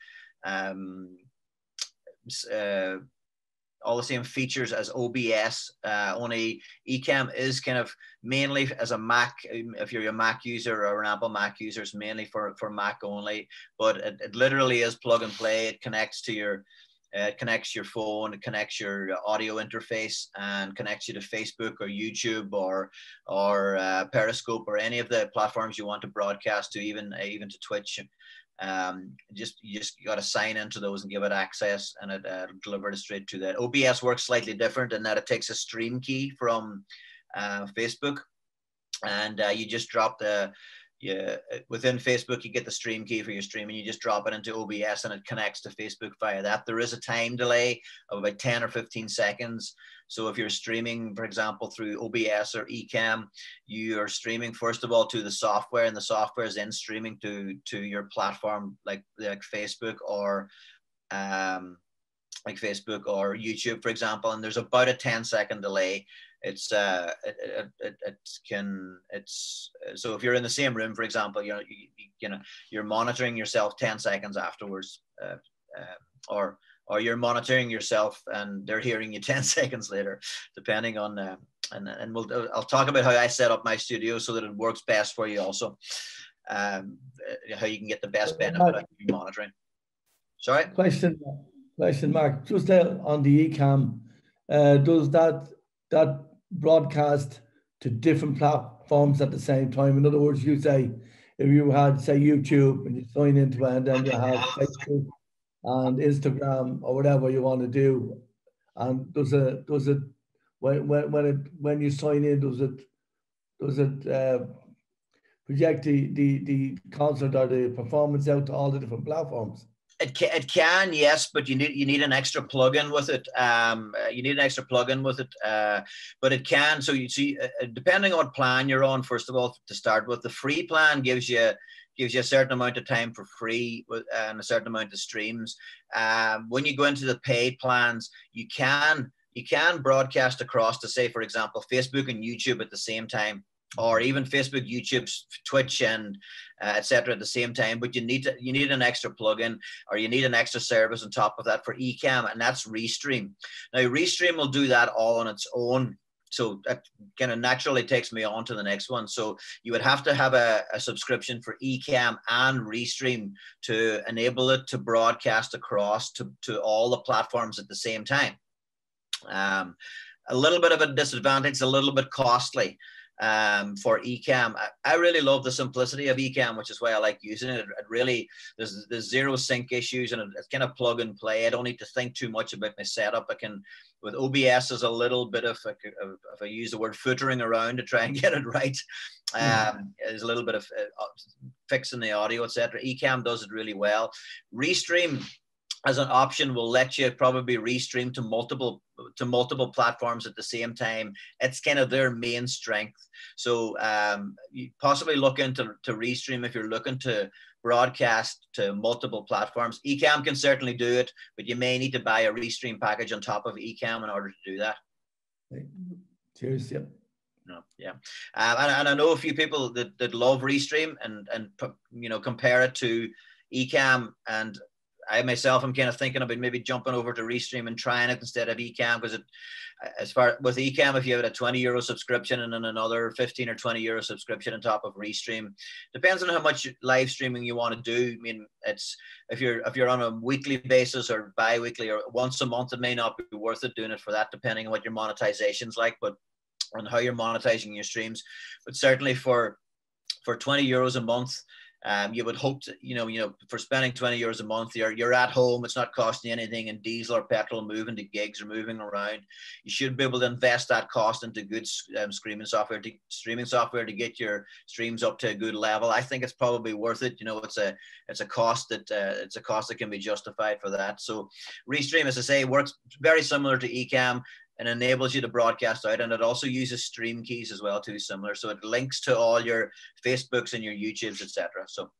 all the same features as OBS. Only Ecamm is kind of mainly as a Mac, if you're a Mac user or an Apple Mac user, it's mainly for Mac only, but it literally is plug and play. It connects to your connects your phone, it connects your audio interface, and connects you to Facebook or YouTube or Periscope or any of the platforms you want to broadcast to, even to Twitch. You just got to sign into those and give it access, and it delivered it straight to that. OBS works slightly different in that it takes a stream key from Facebook, and you just drop within Facebook, you get the stream key for your stream, and you just drop it into OBS, and it connects to Facebook via that. There is a time delay of about 10 or 15 seconds. So if you're streaming, for example, through OBS or Ecamm, you are streaming, first of all, to the software, and the software is then streaming to your platform, like Facebook or YouTube, for example. And there's about a 10-second delay. So if you're in the same room, for example, you're monitoring yourself 10 seconds afterwards, or you're monitoring yourself and they're hearing you 10 seconds later, depending on, I'll talk about how I set up my studio so that it works best for you also, how you can get the best benefit out of your monitoring. Sorry? Question, Mark, just on the Ecamm, does that broadcast to different platforms at the same time? In other words, you say, if you had, say, YouTube and you sign into it, and then you have Facebook and Instagram or whatever you want to do, and does it when you sign in, does it project the concert or the performance out to all the different platforms? It can, yes, but you need an extra plugin with it. But it can. So you see, depending on what plan you're on, first of all, to start with, the free plan gives you a certain amount of time for free and a certain amount of streams. When you go into the paid plans, you can broadcast across to, say, for example, Facebook and YouTube at the same time, or even Facebook, YouTube, Twitch, and etc. at the same time. But you need an extra plugin, or you need an extra service on top of that for Ecamm, and that's Restream. Now, Restream will do that all on its own. So that kind of naturally takes me on to the next one. So you would have to have a subscription for Ecamm and Restream to enable it to broadcast across to all the platforms at the same time. A little bit of a disadvantage, a little bit costly for Ecamm. I really love the simplicity of Ecamm, which is why I like using it. It really, there's zero sync issues, and it's kind of plug and play. I don't need to think too much about my setup. I can, with OBS, there's a little bit of, if I use the word, footering around to try and get it right. There's a little bit of fixing the audio, etc. Ecamm does it really well. Restream as an option will let you probably restream to multiple platforms at the same time. It's kind of their main strength. So you possibly look into Restream if you're looking to broadcast to multiple platforms. Ecamm can certainly do it, but you may need to buy a Restream package on top of Ecamm in order to do that. Cheers. Yep. No, yeah, and I know a few people that love Restream and compare it to Ecamm, and I myself am kind of thinking about maybe jumping over to Restream and trying it instead of Ecamm, because as far with Ecamm, if you have a €20 subscription and then another 15 or 20 euro subscription on top of Restream, depends on how much live streaming you want to do. I mean, it's if you're on a weekly basis or bi-weekly or once a month, it may not be worth it doing it for that, depending on what your monetization's like, but on how you're monetizing your streams. But certainly for €20 a month, You would hope to, for spending 20 euros a month, you're at home. It's not costing you anything in diesel or petrol moving to gigs or moving around. You should be able to invest that cost into good streaming software to get your streams up to a good level. I think it's probably worth it. It's a cost that can be justified for that. So Restream, as I say, works very similar to Ecamm and enables you to broadcast out, and it also uses stream keys as well too, similar. So it links to all your Facebooks and your YouTubes, etc. So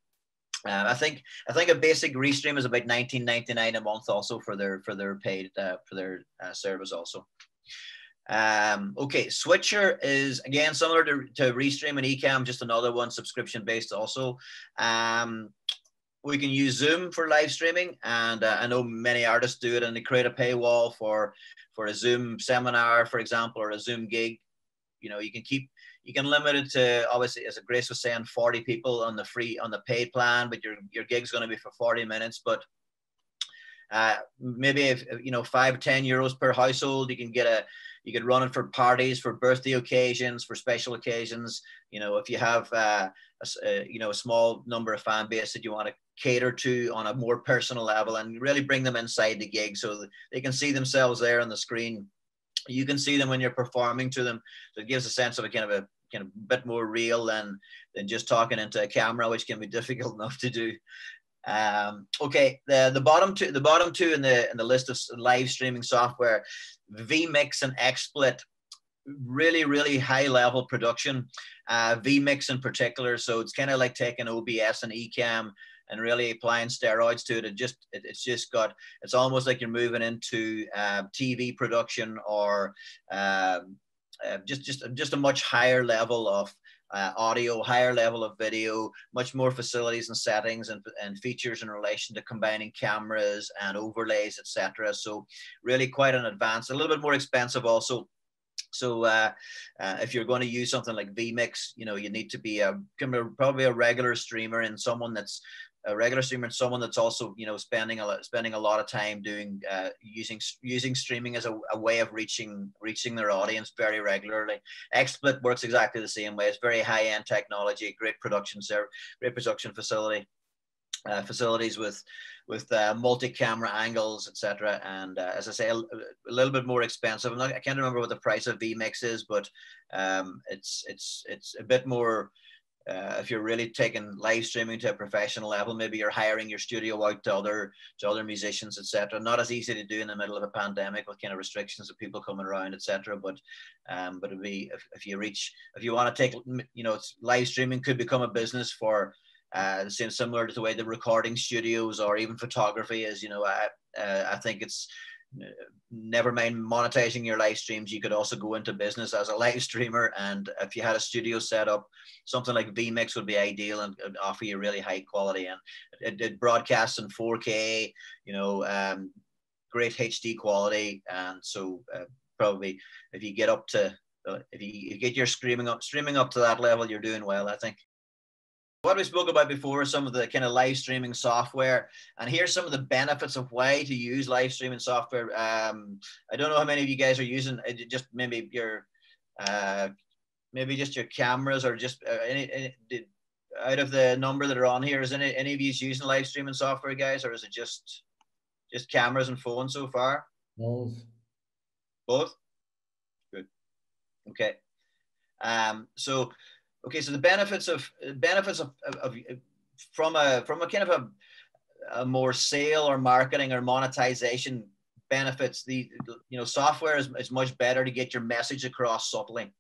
I think a basic Restream is about $19.99 a month, also for their paid service also. Okay, Switcher is again similar to Restream and Ecamm, just another one subscription based also. We can use Zoom for live streaming, and I know many artists do it, and they create a paywall for a Zoom seminar, for example, or a Zoom gig. You can limit it to, obviously, as Grace was saying, 40 people on the paid plan, but your gig's going to be for 40 minutes. But maybe if 5 or 10 euros per household, you could run it for parties, for birthday occasions, for special occasions. If you have a small number of fan base that you want to cater to on a more personal level and really bring them inside the gig so that they can see themselves there on the screen. You can see them when you're performing to them. So it gives a sense of a kind of bit more real than just talking into a camera, which can be difficult enough to do. Okay, the bottom two in the list of live streaming software, vMix and XSplit, really high level production. vMix in particular, so it's kind of like taking OBS and Ecamm and really applying steroids to it. It's almost like you're moving into TV production, or just a much higher level of audio, higher level of video, much more facilities and settings and features in relation to combining cameras and overlays, etc. So really quite an advanced, a little bit more expensive also. So if you're going to use something like vMix, you need to be probably a regular streamer and someone that's also spending a lot of time doing using streaming as a way of reaching their audience very regularly. XSplit works exactly the same way. It's very high-end technology, great production facilities with multi-camera angles, etc. And as I say, a little bit more expensive. I can't remember what the price of vMix is, but it's a bit more. If you're really taking live streaming to a professional level, maybe you're hiring your studio out to other musicians, etc. Not as easy to do in the middle of a pandemic with kind of restrictions of people coming around, etc. But it'd be if you want to take, live streaming could become a business for similar to the way the recording studios or even photography is. I think it's. Never mind monetizing your live streams, you could also go into business as a live streamer, and if you had a studio set up, something like vMix would be ideal and offer you really high quality, and it broadcasts in 4K, great HD quality. And so probably if you get your streaming up to that level, you're doing well, I think. What we spoke about before, some of the kind of live streaming software, and here's some of the benefits of why to use live streaming software. I don't know how many of you guys are using just maybe your cameras, or just any out of the number that are on here. Is any of you using live streaming software, guys, or is it just cameras and phones so far? Both. Good. Okay. So the benefits of from a kind of a more sale or marketing or monetization benefits, software is much better to get your message across subtly.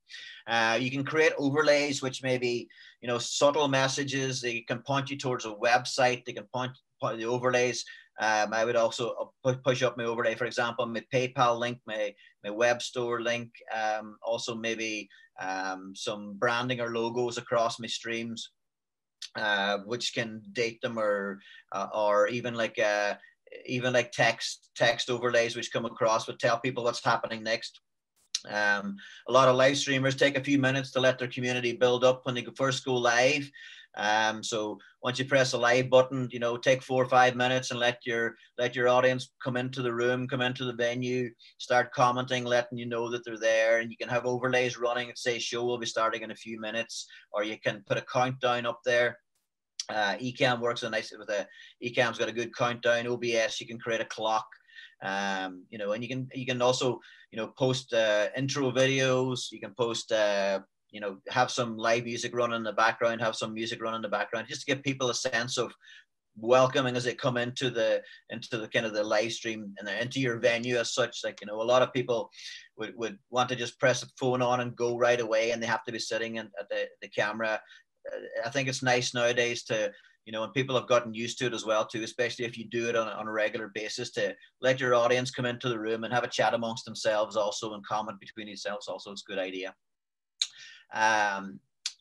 You can create overlays, which may be subtle messages. They can point you towards a website. They can point the overlays. I would also push up my overlay, for example, my PayPal link, my web store link, also maybe some branding or logos across my streams, which can date them, or even like text overlays which come across would tell people what's happening next. A lot of live streamers take a few minutes to let their community build up when they first go live. So once you press a live button, take 4 or 5 minutes and let your audience come into the room, come into the venue, start commenting, letting you know that they're there. And you can have overlays running and say show will be starting in a few minutes, or you can put a countdown up there. Ecamm works a nice with a Ecamm's got a good countdown. OBS, you can create a clock. You know, and you can also, you know, post intro videos. You can post you know, have some live music running in the background, have some music running in the background, just to give people a sense of welcoming as they come into the kind of the live stream and into your venue as such. Like, you know, a lot of people would want to just press a phone on and go right away, and they have to be sitting at the camera. I think it's nice nowadays to, you know, and people have gotten used to it as well too, especially if you do it on a regular basis, to let your audience come into the room and have a chat amongst themselves also, and comment between themselves also. It's a good idea.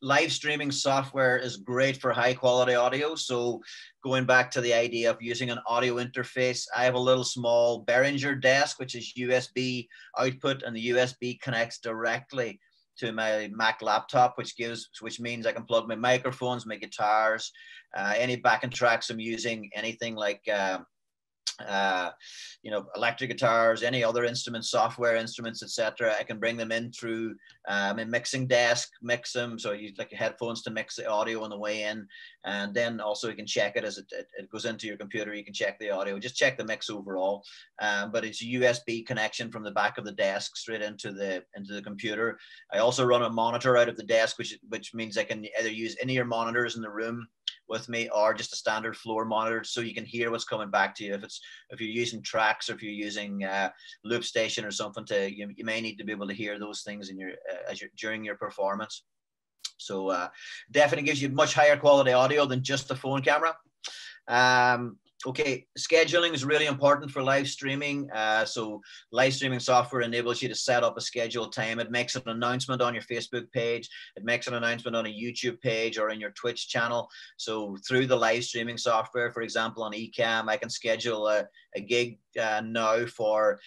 Live streaming software is great for high quality audio. So going back to the idea of using an audio interface, I have a little small Behringer desk, which is USB output, and the USB connects directly to my Mac laptop, which means I can plug my microphones, my guitars, any backing tracks I'm using, anything like you know, electric guitars, any other instruments, software instruments, etc. I can bring them in through my mixing desk, mix them. So you use like headphones to mix the audio on the way in, and then also you can check it as it goes into your computer. You can check the audio, just check the mix overall. But it's a USB connection from the back of the desk straight into the computer. I also run a monitor out of the desk, which means I can either use any of your monitors in the room with me, or just a standard floor monitor, so you can hear what's coming back to you. If you're using tracks, or if you're using loop station or something, you may need to be able to hear those things in your during your performance. So definitely gives you much higher quality audio than just the phone camera. Okay, scheduling is really important for live streaming. So live streaming software enables you to set up a scheduled time. It makes an announcement on your Facebook page. It makes an announcement on a YouTube page or in your Twitch channel. So through the live streaming software, for example, on Ecamm, I can schedule a gig now for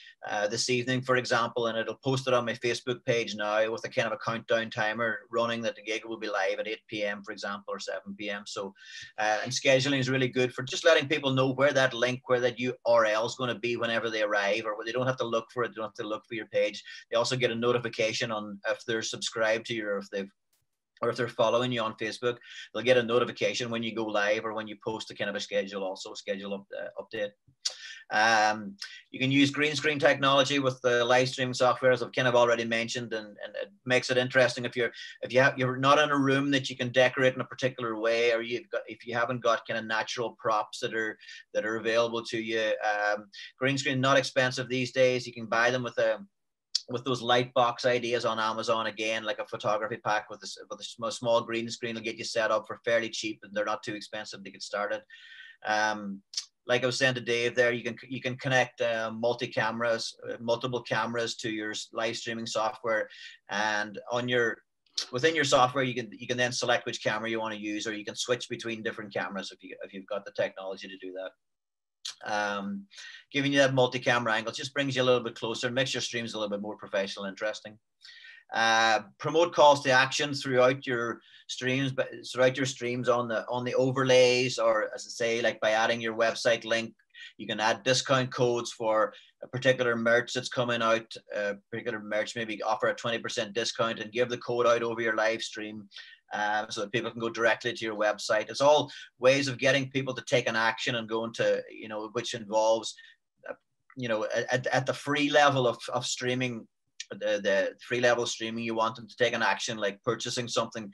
this evening, for example, and it'll post it on my Facebook page now with a kind of a countdown timer running that the gig will be live at 8 p.m., for example, or 7 p.m. So, and scheduling is really good for just letting people know where that link, where that URL is going to be whenever they arrive, or they don't have to look for it. They don't have to look for your page. They also get a notification on if they're subscribed to you, or if they're following you on Facebook, they'll get a notification when you go live or when you post a kind of a schedule, also a schedule update. You can use green screen technology with the live streaming software, as I've kind of already mentioned, and it makes it interesting if you're not in a room that you can decorate in a particular way, or if you haven't got kind of natural props that are available to you. Green screen, not expensive these days. You can buy them with those light box ideas on Amazon, again, like a photography pack with a small green screen will get you set up for fairly cheap, and they're not too expensive to get started. Like I was saying to Dave there, you can connect multiple cameras to your live streaming software, and within your software you can then select which camera you want to use, or you can switch between different cameras if you've got the technology to do that. Giving you that multi-camera angle just brings you a little bit closer, makes your streams a little bit more professional and interesting. Promote calls to action throughout your streams, on the overlays, or as I say, like by adding your website link. You can add discount codes for a particular merch that's coming out, particular merch, maybe offer a 20% discount and give the code out over your live stream, so that people can go directly to your website. It's all ways of getting people to take an action and go into, you know, which involves, you know, at the free level of streaming, the free level streaming, you want them to take an action, like purchasing something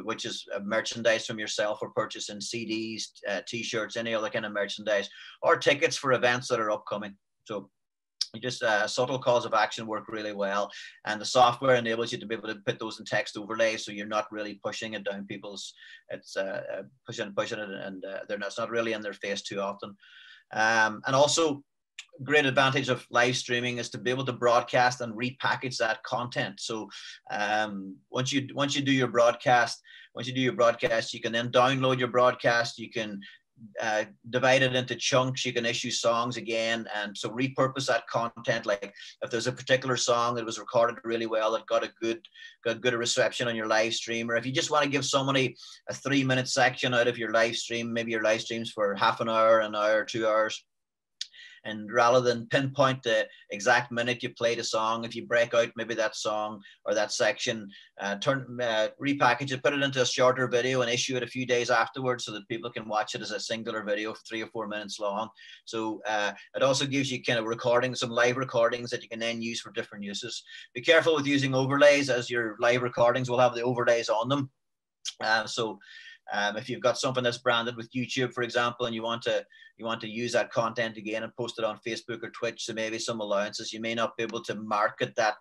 which is merchandise from yourself, or purchasing CDs, t-shirts, any other kind of merchandise, or tickets for events that are upcoming. So just subtle calls of action work really well, and the software enables you to be able to put those in text overlays, so you're not really pushing it down people's, it's pushing it, and it's not really in their face too often. And also, great advantage of live streaming is to be able to broadcast and repackage that content. So once you do your broadcast, you can then download your broadcast. You can divide it into chunks. You can issue songs again, and so repurpose that content. Like if there's a particular song that was recorded really well, that got good reception on your live stream, or if you just want to give somebody a 3-minute section out of your live stream, maybe your live streams for half an hour, 2 hours. and rather than pinpoint the exact minute you played a song, if you break out maybe that song or that section, repackage it, put it into a shorter video and issue it a few days afterwards so that people can watch it as a singular video, 3 or 4 minutes long. So it also gives you kind of recordings, some live recordings that you can then use for different uses. Be careful with using overlays, as your live recordings will have the overlays on them. If you've got something that's branded with YouTube, for example, and you want to use that content again and post it on Facebook or Twitch, so maybe some allowances, you may not be able to market that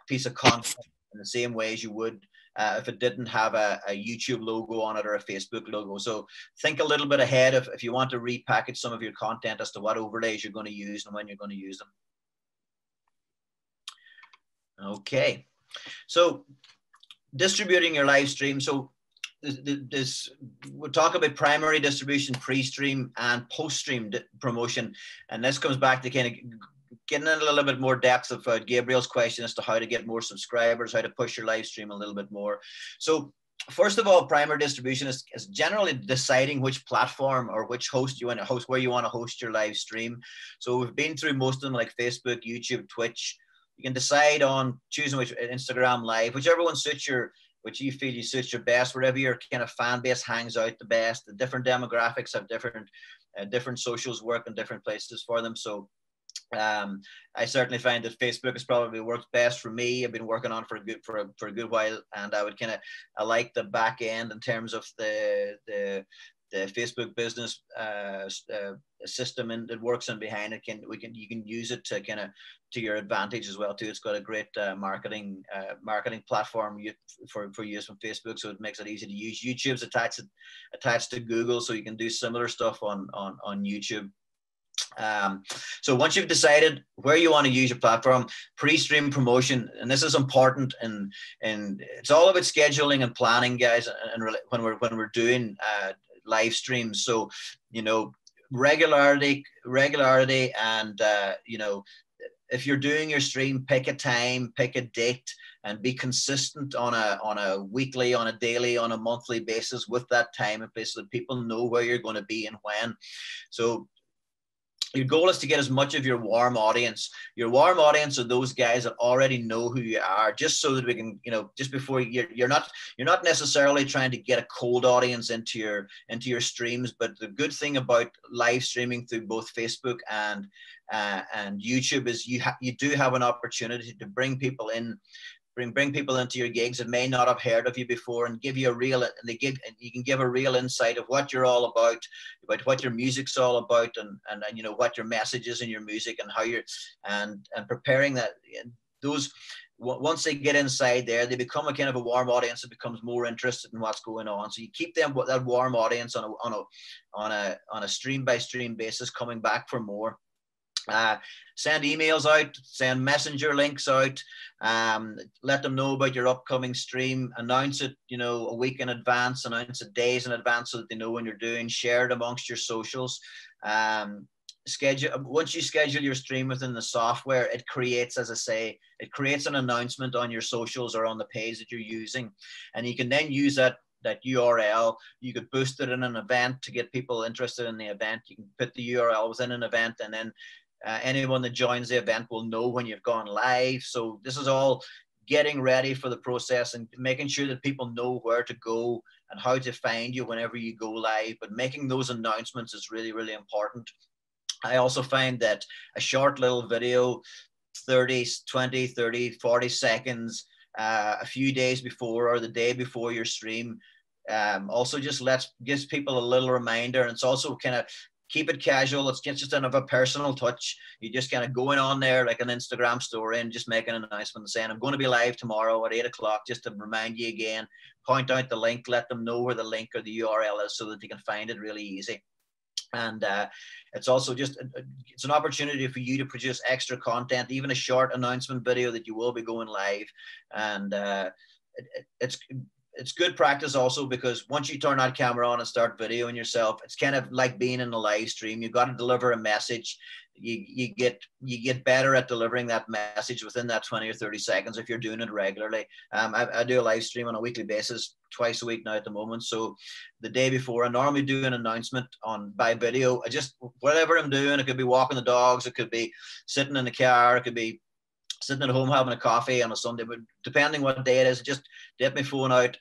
piece of content in the same way as you would if it didn't have a YouTube logo on it or a Facebook logo. So think a little bit ahead if you want to repackage some of your content as to what overlays you're going to use and when you're going to use them. Okay, so distributing your live stream. So we'll talk about primary distribution, pre-stream and post-stream promotion, and this comes back to kind of getting in a little bit more depth of Gabriel's question as to how to get more subscribers, how to push your live stream a little bit more. So first of all, primary distribution is generally deciding which platform or which host you want to host, where you want to host your live stream. So we've been through most of them, like Facebook, YouTube, Twitch. You can decide on choosing which, Instagram Live, whichever one suits which you feel suits your best, wherever your kind of fan base hangs out the best. The different demographics have different socials work in different places for them. So I certainly find that Facebook has probably worked best for me. I've been working on for a good while, and I like the back end in terms of the Facebook business system and that works in behind it. You can use it to your advantage as well too. It's got a great marketing platform for use from Facebook, so it makes it easy to use. YouTube's attached to Google, so you can do similar stuff on YouTube. So once you've decided where you want to use your platform, pre-stream promotion, and this is important, and it's all about scheduling and planning, guys, and when we're doing live streams. So regularity, and if you're doing your stream, pick a time, pick a date, and be consistent on a weekly, on a daily, on a monthly basis with that time and place so that people know where you're going to be and when. So your goal is to get as much of your warm audience. Your warm audience are those guys that already know who you are, just so that we can, just before you're not necessarily trying to get a cold audience into your streams. But the good thing about live streaming through both Facebook and YouTube is you do have an opportunity to bring people in. Bring people into your gigs that may not have heard of you before, and give you you can give a real insight of what you're all about what your music's all about, and what your message is in your music, and how you're and preparing that. Those, once they get inside there, they become a kind of a warm audience that becomes more interested in what's going on. So you keep them, that warm audience, on a stream by stream basis, coming back for more. Send emails out, send messenger links out, let them know about your upcoming stream, announce it, a week in advance, announce it days in advance so that they know when you're doing, share it amongst your socials. Once you schedule your stream within the software, it creates, as I say, it creates an announcement on your socials or on the page that you're using, and you can then use that URL. You could boost it in an event to get people interested in the event. You can put the URL within an event, and then anyone that joins the event will know when you've gone live. So this is all getting ready for the process and making sure that people know where to go and how to find you whenever you go live. But making those announcements is really, really important. I also find that a short little video, 20, 30, 40 seconds, a few days before or the day before your stream, also just gives people a little reminder. And it's also kind of keep it casual. It's just kind of a personal touch. You just kind of going on there like an Instagram story and just making an announcement saying, I'm going to be live tomorrow at 8 o'clock, just to remind you again, point out the link, let them know where the link or the URL is so that they can find it really easy. And it's also it's an opportunity for you to produce extra content, even a short announcement video that you will be going live. And it's good practice also, because once you turn that camera on and start videoing yourself, it's kind of like being in a live stream. You've got to deliver a message. you get better at delivering that message within that 20 or 30 seconds if you're doing it regularly. I do a live stream on a weekly basis, twice a week now at the moment. So the day before, I normally do an announcement by video. I just, whatever I'm doing, it could be walking the dogs, it could be sitting in the car, it could be sitting at home having a coffee on a Sunday, but depending what day it is, just get my phone out,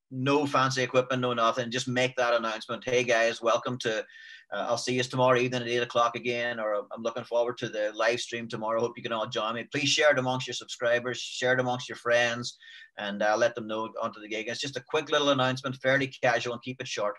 no fancy equipment, no nothing, just make that announcement. Hey guys, welcome to, I'll see you tomorrow evening at 8 o'clock again, or I'm looking forward to the live stream tomorrow. Hope you can all join me. Please share it amongst your subscribers, share it amongst your friends, and let them know onto the gig. It's just a quick little announcement, fairly casual, and keep it short.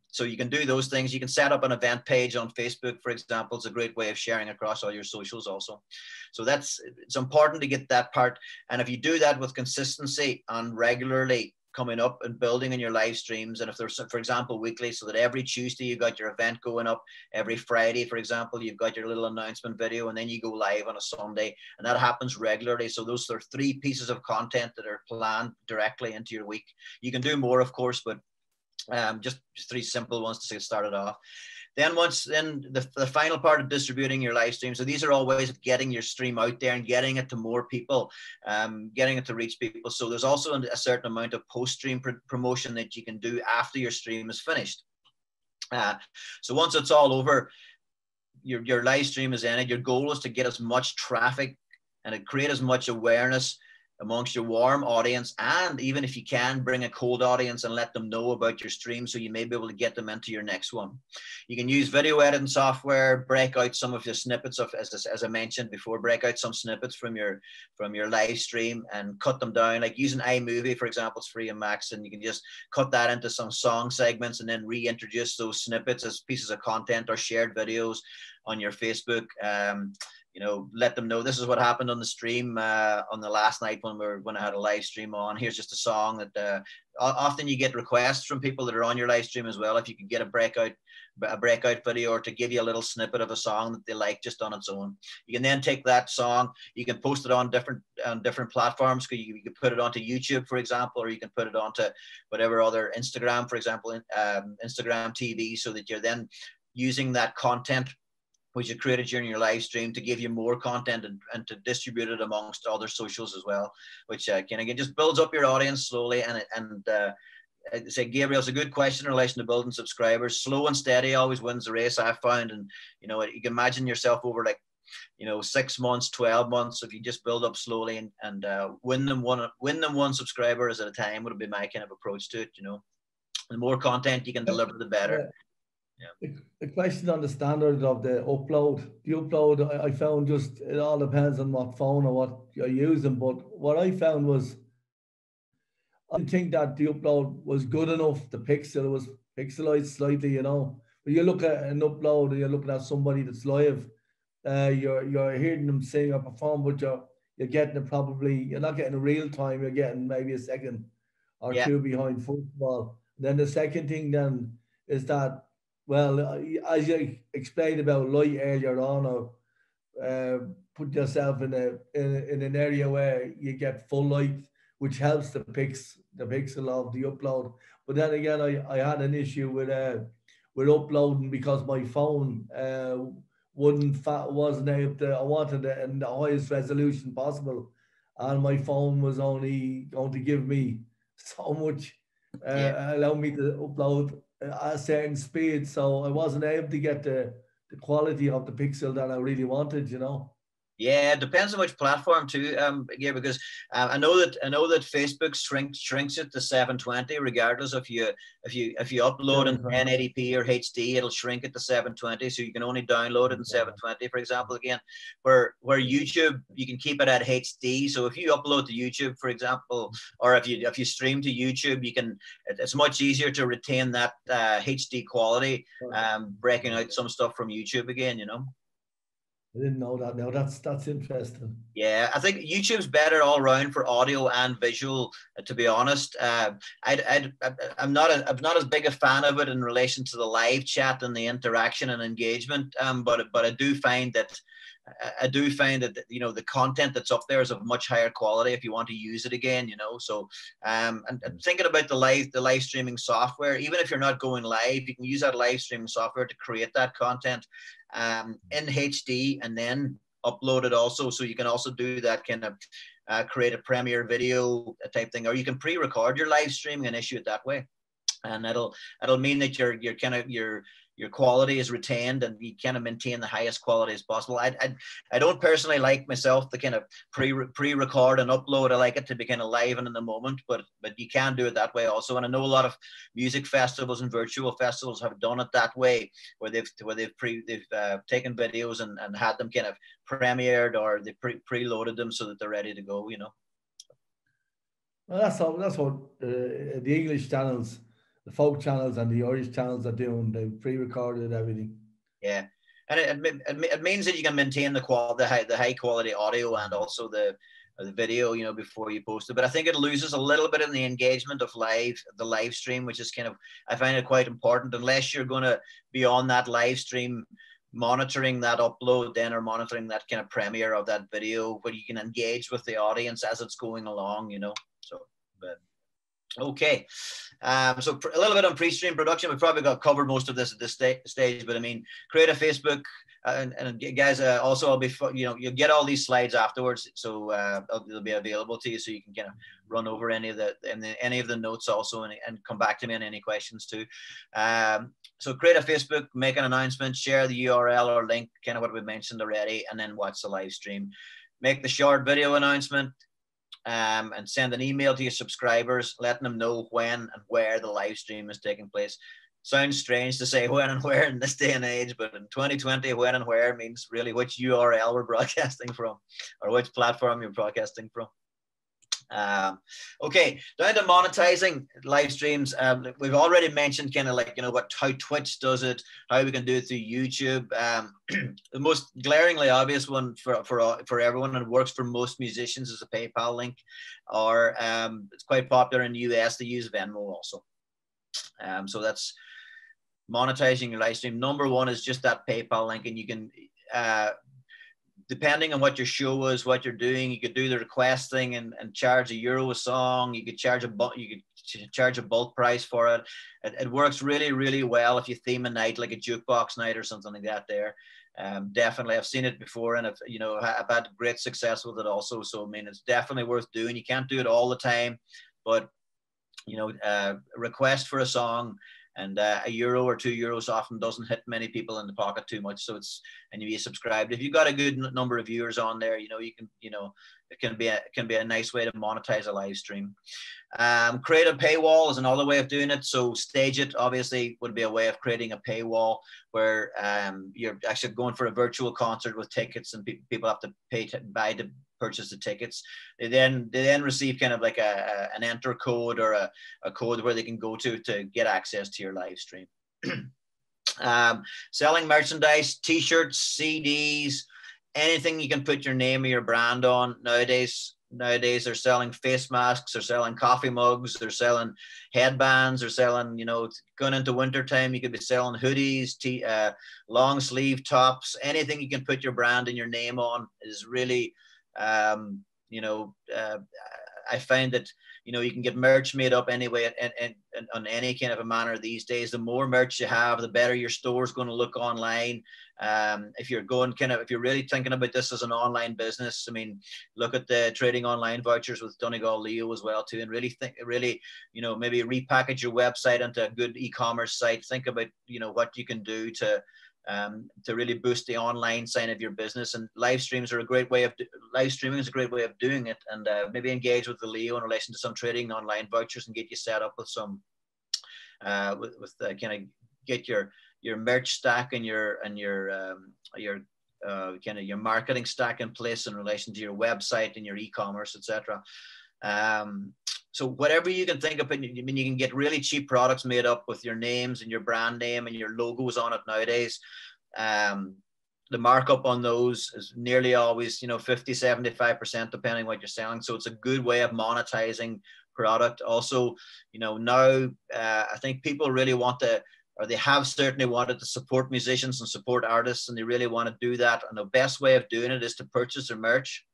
So you can do those things. You can set up an event page on Facebook, for example. It's a great way of sharing across all your socials also. So it's important to get that part. And if you do that with consistency and regularly coming up and building in your live streams, and if there's, for example, weekly, so that every Tuesday you got your event going up, every Friday, for example, you've got your little announcement video, and then you go live on a Sunday, and that happens regularly. So those are 3 pieces of content that are planned directly into your week. You can do more, of course, but just 3 simple ones to get started off. Then the final part of distributing your live stream. So these are all ways of getting your stream out there and getting it to more people, getting it to reach people. So there's also a certain amount of post-stream promotion that you can do after your stream is finished. So once it's all over, your live stream is ended. Your goal is to get as much traffic and to create as much awareness amongst your warm audience, and even if you can, bring a cold audience and let them know about your stream, so you may be able to get them into your next one. You can use video editing software, break out some of your snippets of, as I mentioned before, break out some snippets from your live stream and cut them down, like using iMovie, for example. It's free in Max, and you can just cut that into some song segments and then reintroduce those snippets as pieces of content or shared videos on your Facebook. You know, let them know this is what happened on the stream on the last night when I had a live stream on. Here's just a song that often you get requests from people that are on your live stream as well. If you could get a breakout video, or to give you a little snippet of a song that they like just on its own. You can then take that song, you can post it on different platforms. You can put it onto YouTube, for example, or you can put it onto whatever other, Instagram, for example, Instagram TV, so that you're then using that content which you created during your live stream to give you more content and to distribute it amongst other socials as well, which can again just builds up your audience slowly. And say, Gabriel, it's a good question in relation to building subscribers. Slow and steady always wins the race, I've found. And you know, you can imagine yourself over, like, you know, 6 months, 12 months, if you just build up slowly and win them one subscriber at a time would be my kind of approach to it. You know, the more content you can deliver, the better. Yeah. The question on the standard of the upload. The upload, I found, just, it all depends on what phone or what you're using. But what I found was, I didn't think that the upload was good enough. The pixel was pixelized slightly, you know. But you look at an upload and you're looking at somebody that's live, you're hearing them sing or perform, but you're getting it probably, you're not getting a real time, you're getting maybe a second or 2 behind, first of all. Then the second thing then is that, well, as you explained about light earlier on, or put yourself in an area where you get full light, which helps the pixel of the upload. But then again, I had an issue with uploading because my phone wasn't able to. I wanted it in the highest resolution possible, and my phone was only going to give me so much, allow me to upload a certain speed, so I wasn't able to get the quality of the pixel that I really wanted, you know. Yeah, it depends on which platform too. Yeah, because I know that Facebook shrinks it to 720, regardless if you upload in 1080p or HD, it'll shrink it to 720, so you can only download it in 720, for example. Again, where YouTube, you can keep it at HD. So if you upload to YouTube, for example, or if you stream to YouTube, it's much easier to retain that HD quality, breaking out some stuff from YouTube again, you know. I didn't know that. Now that's interesting. Yeah, I think YouTube's better all around for audio and visual. To be honest, I'm not as big a fan of it in relation to the live chat and the interaction and engagement. But I do find that I do find that, you know, the content that's up there is of much higher quality if you want to use it again, you know. So and thinking about the live streaming software, even if you're not going live, you can use that live streaming software to create that content in HD and then upload it also. So you can also do that kind of create a premiere video type thing, or you can pre-record your live streaming and issue it that way, and it'll mean that your quality is retained and you kind of maintain the highest quality as possible. I don't personally like myself the kind of pre-record and upload. I like it to be kind of live and in the moment, but you can do it that way also. And I know a lot of music festivals and virtual festivals have done it that way, where they've taken videos and had them kind of premiered, or they preloaded them so that they're ready to go, you know. Well, that's what the English channels, the folk channels and the Irish channels are doing. They've pre-recorded everything. Yeah, and it means that you can maintain the high quality audio and also the video, you know, before you post it. But I think it loses a little bit in the engagement of the live stream, which is kind of, I find it quite important. Unless you're going to be on that live stream monitoring that upload then, or monitoring that kind of premiere of that video, where you can engage with the audience as it's going along, you know. So, but okay. So a little bit on pre-stream production. We've probably got covered most of this at this stage, but I mean, create a Facebook, and guys, also I'll be, you know, you'll get all these slides afterwards, so they'll be available to you, so you can kind of run over any of the notes also, and come back to me on any questions too. So create a Facebook, make an announcement, share the URL or link, kind of what we mentioned already, and then watch the live stream. Make the short video announcement. And send an email to your subscribers, letting them know when and where the live stream is taking place. Sounds strange to say when and where in this day and age, but in 2020, when and where means really which URL we're broadcasting from, or which platform you're broadcasting from. Okay, down to monetizing live streams. We've already mentioned kind of like, you know, how Twitch does it, how we can do it through YouTube. The most glaringly obvious one for everyone, and works for most musicians, is a PayPal link, or it's quite popular in the US. They use Venmo also. So that's monetizing your live stream. Number one is just that PayPal link, and you can depending on what your show is, what you're doing, you could do the request thing and charge €1 a song. You could charge a bulk price for it. It works really, really well if you theme a night like a jukebox night or something like that there. Definitely, I've seen it before, and I've had great success with it also. So I mean, it's definitely worth doing. You can't do it all the time, but you know, request for a song, and €1 or €2 often doesn't hit many people in the pocket too much. So and you be subscribed. If you've got a good number of viewers on there, you know, you can, you know, it can be a nice way to monetize a live stream. Create a paywall is another way of doing it. So Stage It obviously would be a way of creating a paywall where you're actually going for a virtual concert with tickets, and people have to pay to purchase the tickets. They then receive kind of like an enter code, or a code where they can go to get access to your live stream. Selling merchandise, t-shirts, CDs, anything you can put your name or your brand on. Nowadays they're selling face masks, they're selling coffee mugs, they're selling headbands, they're selling, you know, going into winter time, you could be selling hoodies, long sleeve tops. Anything you can put your brand and your name on is really, you know, I find that, you know, you can get merch made up anyway and on any kind of a manner these days. The more merch you have, the better your store's going to look online. If you're really thinking about this as an online business, I mean, look at the trading online vouchers with Donegal Leo as well too, and really, you know, maybe repackage your website into a good e-commerce site. Think about, you know, what you can do to really boost the online side of your business. And live streaming is a great way of doing it. And maybe engage with the Leo in relation to some trading online vouchers and get you set up with some kind of get your merch stack and your kind of your marketing stack in place in relation to your website and your e-commerce, etc. So whatever you can think of, I mean, you can get really cheap products made up with your names and your brand name and your logos on it nowadays. The markup on those is nearly always, you know, 50-75%, depending on what you're selling. So it's a good way of monetizing product. Also, you know, now I think people really want to they have certainly wanted to support musicians and support artists, and they really want to do that. And the best way of doing it is to purchase their merch.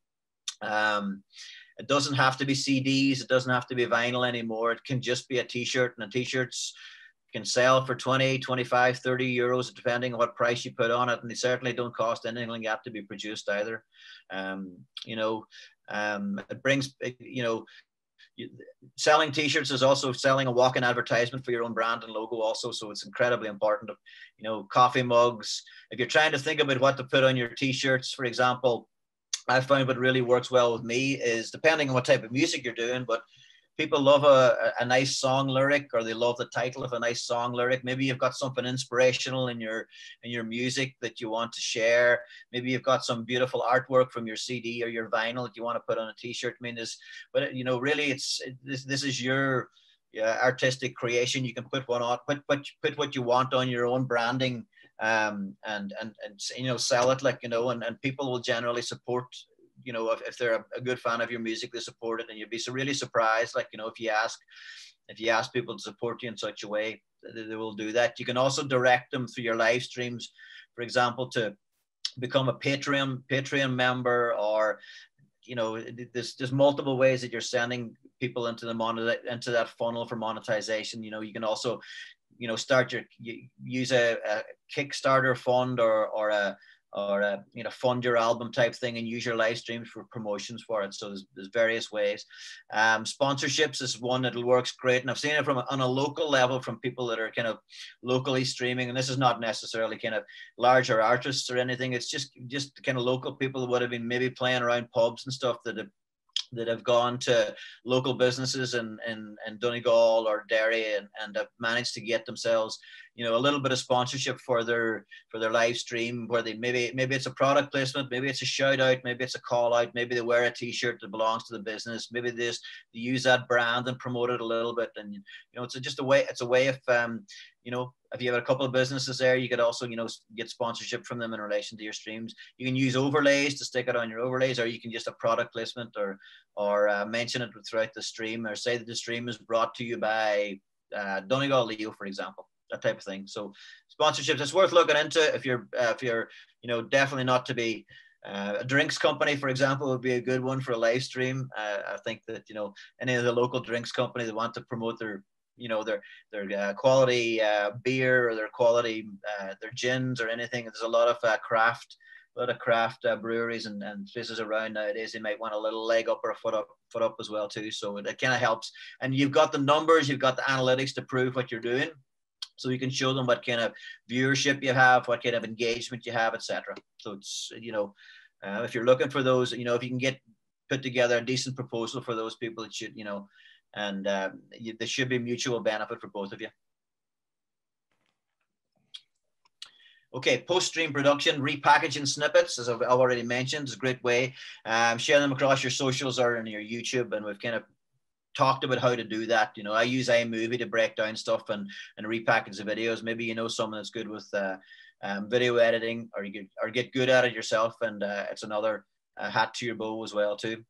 It doesn't have to be CDs. It doesn't have to be vinyl anymore. It can just be a t-shirt, and the t-shirts can sell for 20, 25, 30 euros, depending on what price you put on it. And they certainly don't cost anything like that to be produced either. It brings, selling t-shirts is also selling a walk-in advertisement for your own brand and logo also. So it's incredibly important. Coffee mugs. If you're trying to think about what to put on your t-shirts, for example, I found what really works well with me is, depending on what type of music you're doing, but people love a nice song lyric, or they love the title of a nice song lyric. Maybe you've got something inspirational in your music that you want to share. Maybe you've got some beautiful artwork from your CD or your vinyl that you want to put on a t-shirt. I mean, really this is your artistic creation. You can put one on, put what you want on your own branding, and sell it, and people will generally support. If they're a good fan of your music, they support it, and you'd be really surprised. If you ask people to support you in such a way, they will do that. You can also direct them through your live streams, for example, to become a Patreon member, or there's multiple ways that you're sending people into that funnel for monetization. You can also use a Kickstarter fund or a fund your album type thing, and use your live streams for promotions for it. So there's various ways. Sponsorships is one that works great, and I've seen it on a local level from people that are kind of locally streaming. And this is not necessarily kind of larger artists or anything. It's just kind of local people that would have been maybe playing around pubs and stuff that have gone to local businesses in Donegal or Derry and have managed to get themselves, a little bit of sponsorship for their live stream, where they maybe it's a product placement, maybe it's a shout out, maybe it's a call out, maybe they wear a t-shirt that belongs to the business, maybe they use that brand and promote it a little bit. And it's a way of if you have a couple of businesses there, you could also get sponsorship from them in relation to your streams. You can use overlays to stick it on your overlays, or you can just a product placement or mention it throughout the stream, or say that the stream is brought to you by Donegal Leo, for example, that type of thing. So sponsorships, it's worth looking into if you're definitely not to be. A drinks company, for example, would be a good one for a live stream. I think that any of the local drinks companies that want to promote their quality beer, or their quality their gins or anything. There's a lot of craft breweries and places around nowadays. They might want a little leg up or a foot up as well too. So it kind of helps. And you've got the numbers, you've got the analytics to prove what you're doing. So you can show them what kind of viewership you have, what kind of engagement you have, etc. So it's if you're looking for those, if you can put together a decent proposal for those people, it should and there should be mutual benefit for both of you. Okay, post-stream production, repackaging snippets, as I've already mentioned, is a great way. Share them across your socials or in your YouTube, and we've kind of talked about how to do that. I use iMovie to break down stuff and repackage the videos. Maybe someone that's good with video editing, or get good at it yourself, and it's another hat to your bow as well too.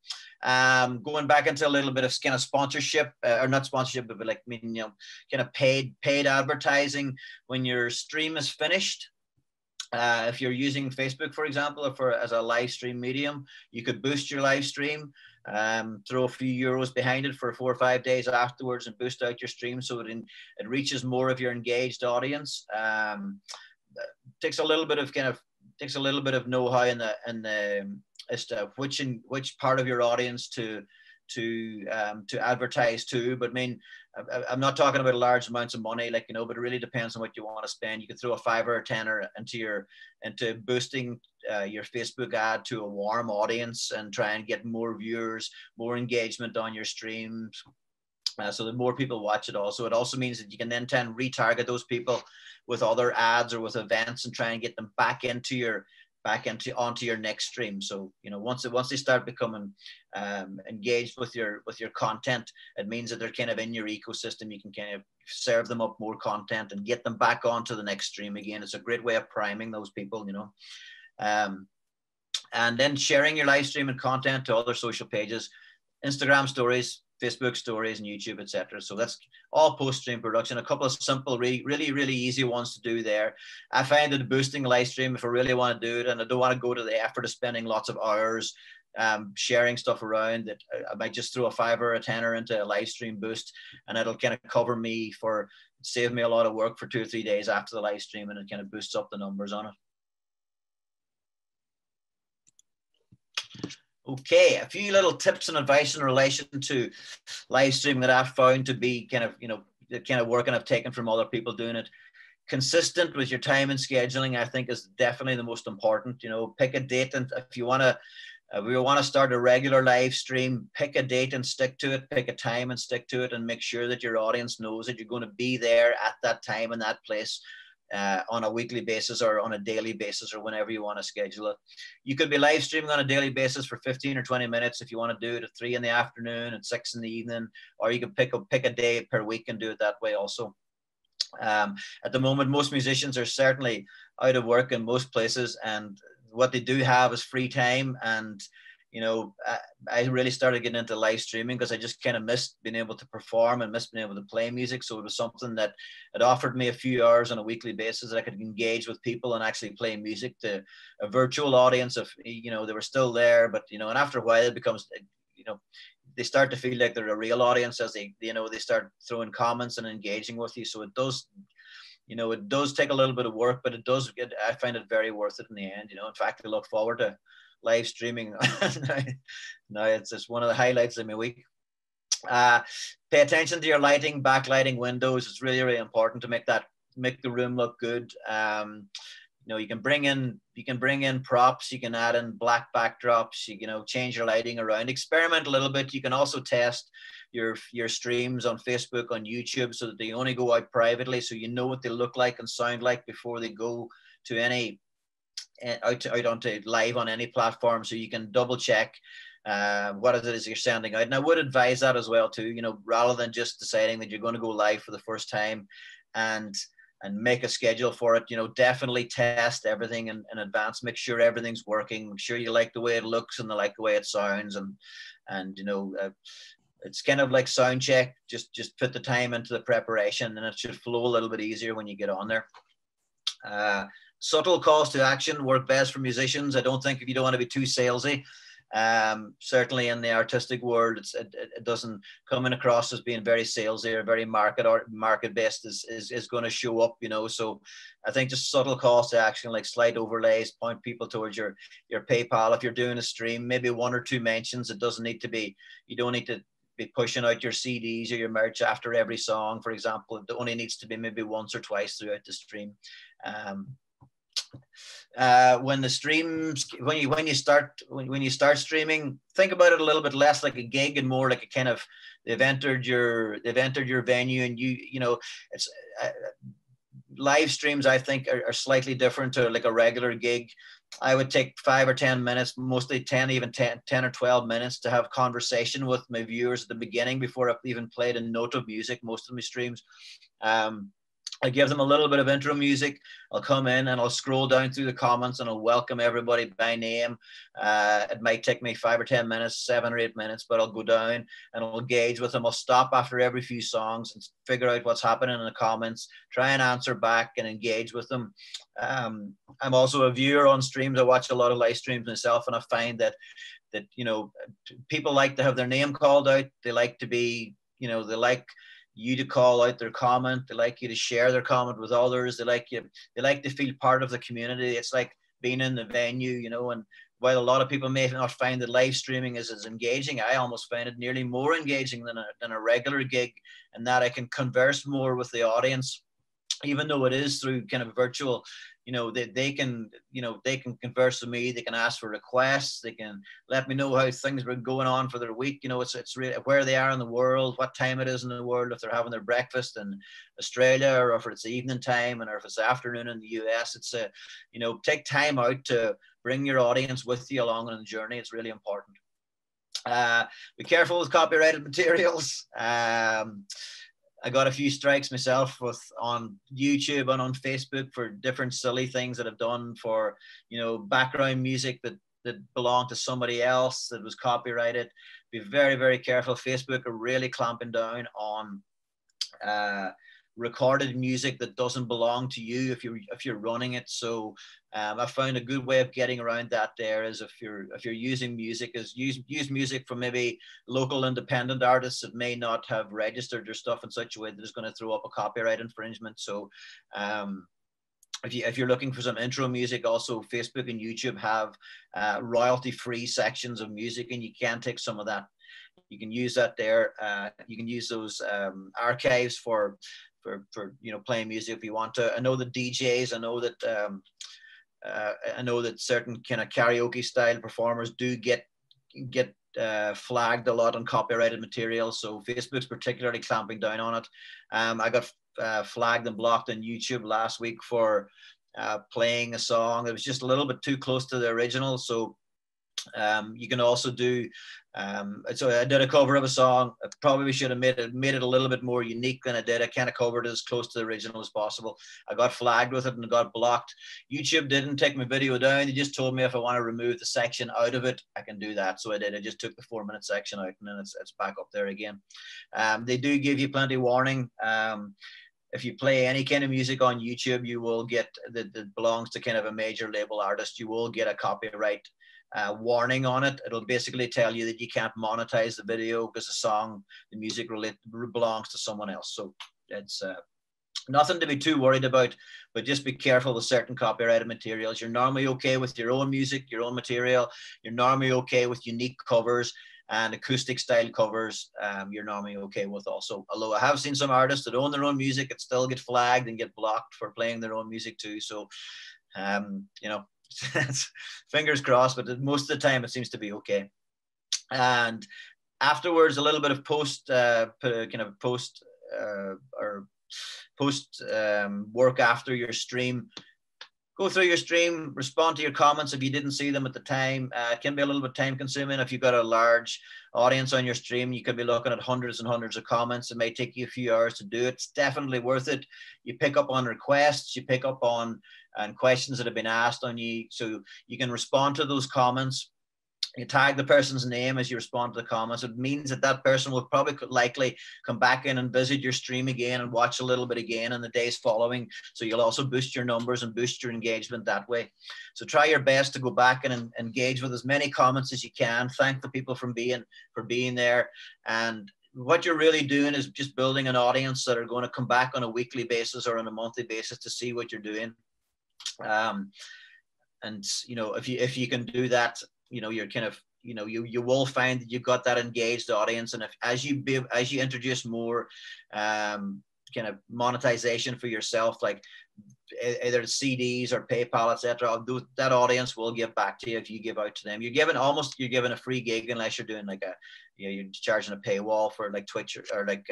Going back into a little bit of kind of sponsorship, or not sponsorship, but kind of paid advertising when your stream is finished. If you're using Facebook, for example, as a live stream medium, you could boost your live stream, throw a few euros behind it for 4 or 5 days afterwards, and boost out your stream so it reaches more of your engaged audience. Takes a little bit of know-how in the as to which part of your audience to advertise to. But I'm not talking about large amounts of money, but it really depends on what you want to spend. You could throw a $5 or a $10 into boosting your Facebook ad to a warm audience and try and get more viewers, more engagement on your streams, so that more people watch it. Also, it also means that you can then retarget those people with other ads or with events and try and get them onto your next stream. So once they start becoming engaged with your content, it means that they're kind of in your ecosystem. You can kind of serve them up more content and get them back onto the next stream again. It's a great way of priming those people, and then sharing your live stream and content to other social pages. Instagram stories, Facebook stories and YouTube, etc. So that's all post-stream production. A couple of simple, really easy ones to do there. I find that boosting a live stream, if I really want to do it and I don't want to go to the effort of spending lots of hours sharing stuff around, that I might just throw a $5 or a $10 into a live stream boost, and it'll kind of cover me for, save me a lot of work for 2 or 3 days after the live stream, and it kind of boosts up the numbers on it. Okay, a few little tips and advice in relation to live streaming that I've found to be kind of, the kind of work and I've taken from other people doing it. Consistent with your time and scheduling, I think, is definitely the most important. Pick a date, and if you want to start a regular live stream, pick a date and stick to it, pick a time and stick to it, and make sure that your audience knows that you're going to be there at that time and that place on a weekly basis or on a daily basis, or whenever you want to schedule it. You could be live streaming on a daily basis for 15 or 20 minutes if you want to do it at 3 in the afternoon, at 6 in the evening, or you can pick a day per week and do it that way also. At the moment, most musicians are certainly out of work in most places, and what they do have is free time. And I really started getting into live streaming because I just kind of missed being able to perform and missed being able to play music. So it was something that it offered me a few hours on a weekly basis that I could engage with people and actually play music to a virtual audience. If they were still there, but and after a while it becomes they start to feel like they're a real audience as they start throwing comments and engaging with you. So it does take a little bit of work, but I find it very worth it in the end. In fact, I look forward to live streaming. Now it's one of the highlights of my week. Pay attention to your lighting, backlighting, windows. It's really important to make the room look good. You can bring in props, you can add in black backdrops, change your lighting around, experiment a little bit. You can also test your streams on Facebook, on YouTube, so that they only go out privately, so you know what they look like and sound like before they go to out onto live on any platform, so you can double check what it is you're sending out. And I would advise that as well too, rather than just deciding that you're going to go live for the first time and make a schedule for it. Definitely test everything in advance. Make sure everything's working. Make sure you like the way it looks and like the way it sounds. And it's kind of like sound check. Just put the time into the preparation, and it should flow a little bit easier when you get on there. Subtle calls to action work best for musicians. I don't think, if you don't want to be too salesy. Certainly in the artistic world, it doesn't coming across as being very salesy or very market based is going to show up, So I think just subtle calls to action, like slight overlays, point people towards your PayPal. If you're doing a stream, maybe 1 or 2 mentions. It doesn't need to be. You don't need to be pushing out your CDs or your merch after every song, for example. It only needs to be maybe once or twice throughout the stream. When you start streaming, think about it a little bit less like a gig and more like a kind of, they've entered your venue, and it's live streams, I think, are slightly different to like a regular gig. I would take 5 or 10 minutes, mostly 10 or 12 minutes, to have conversation with my viewers at the beginning before I've even played a note of music. Most of my streams, I give them a little bit of intro music. I'll come in and I'll scroll down through the comments and I'll welcome everybody by name. It might take me 5 or 10 minutes, 7 or 8 minutes, but I'll go down and I'll engage with them. I'll stop after every few songs and figure out what's happening in the comments, try and answer back and engage with them. I'm also a viewer on streams. I watch a lot of live streams myself, and I find that people like to have their name called out. They like to be, they like you to call out their comment. They like you to share their comment with others. They like to feel part of the community. It's like being in the venue, and while a lot of people may not find that live streaming is as engaging, I almost find it nearly more engaging than a regular gig, and that I can converse more with the audience, even though it is through kind of virtual. They can converse with me. They can ask for requests. They can let me know how things were going on for their week. It's really where they are in the world, what time it is in the world, if they're having their breakfast in Australia, or if it's evening time, and or if it's afternoon in the US. It's take time out to bring your audience with you along on the journey. It's really important. Be careful with copyrighted materials. I got a few strikes myself on YouTube and on Facebook for different silly things that I've done for, background music that that belonged to somebody else that was copyrighted. Be very, very careful. Facebook are really clamping down on recorded music that doesn't belong to you if you're running it. So I found a good way of getting around that there is if you're using music, is use music from maybe local independent artists that may not have registered their stuff in such a way that is going to throw up a copyright infringement. So if you're looking for some intro music, also Facebook and YouTube have royalty-free sections of music, and you can take some of that. You can use that there. You can use those archives for playing music if you want to. I know that DJs, I know that certain kind of karaoke style performers do get flagged a lot on copyrighted material. So Facebook's particularly clamping down on it. I got flagged and blocked on YouTube last week for playing a song that was just a little bit too close to the original. So you can also do so I did a cover of a song. I probably should have made it a little bit more unique than I did. I kind of covered it as close to the original as possible. I got flagged with it and got blocked. YouTube didn't take my video down. They just told me if I want to remove the section out of it, I can do that. So I did. I just took the 4-minute section out, and then it's back up there again. They do give you plenty of warning. If you play any kind of music on YouTube, you will get that belongs to kind of a major label artist, you will get a copyright warning on it. It'll basically tell you that you can't monetize the video because the music belongs to someone else. So it's nothing to be too worried about, but just be careful with certain copyrighted materials. You're normally okay with your own music, your own material. You're normally okay with unique covers and acoustic style covers. You're normally okay with also. Although I have seen some artists that own their own music that still get flagged and get blocked for playing their own music too. So, fingers crossed, but most of the time it seems to be okay. And afterwards, a little bit of post work after your stream. Go through your stream, respond to your comments if you didn't see them at the time. It can be a little bit time consuming. If you've got a large audience on your stream, you could be looking at hundreds and hundreds of comments. It may take you a few hours to do it. It's definitely worth it. You pick up on requests, you pick up on questions that have been asked on you. So you can respond to those comments. You tag the person's name as you respond to the comments. It means that person will probably likely come back in and visit your stream again and watch a little bit again in the days following. So you'll also boost your numbers and boost your engagement that way. So try your best to go back and engage with as many comments as you can. Thank the people for being there. And what you're really doing is just building an audience that are going to come back on a weekly basis or on a monthly basis to see what you're doing. And if you can do that, you're kind of, you will find that you've got that engaged audience. And as you introduce more kind of monetization for yourself, like either CDs or PayPal, etc., that audience will give back to you if you give out to them. You're given a free gig unless you're doing like you're charging a paywall for like Twitch or like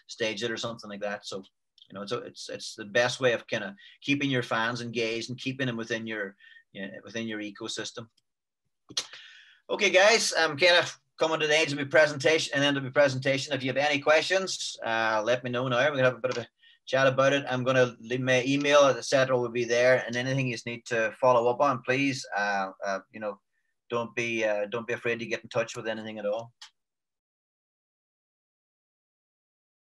Stage It or something like that. So it's the best way of kind of keeping your fans engaged and keeping them within your ecosystem. Okay, guys, I'm kind of coming to the end of my presentation. If you have any questions, let me know now. We're gonna have a bit of a chat about it. I'm gonna leave my email, etc. will be there, and anything you need to follow up on, please, don't be afraid to get in touch with anything at all.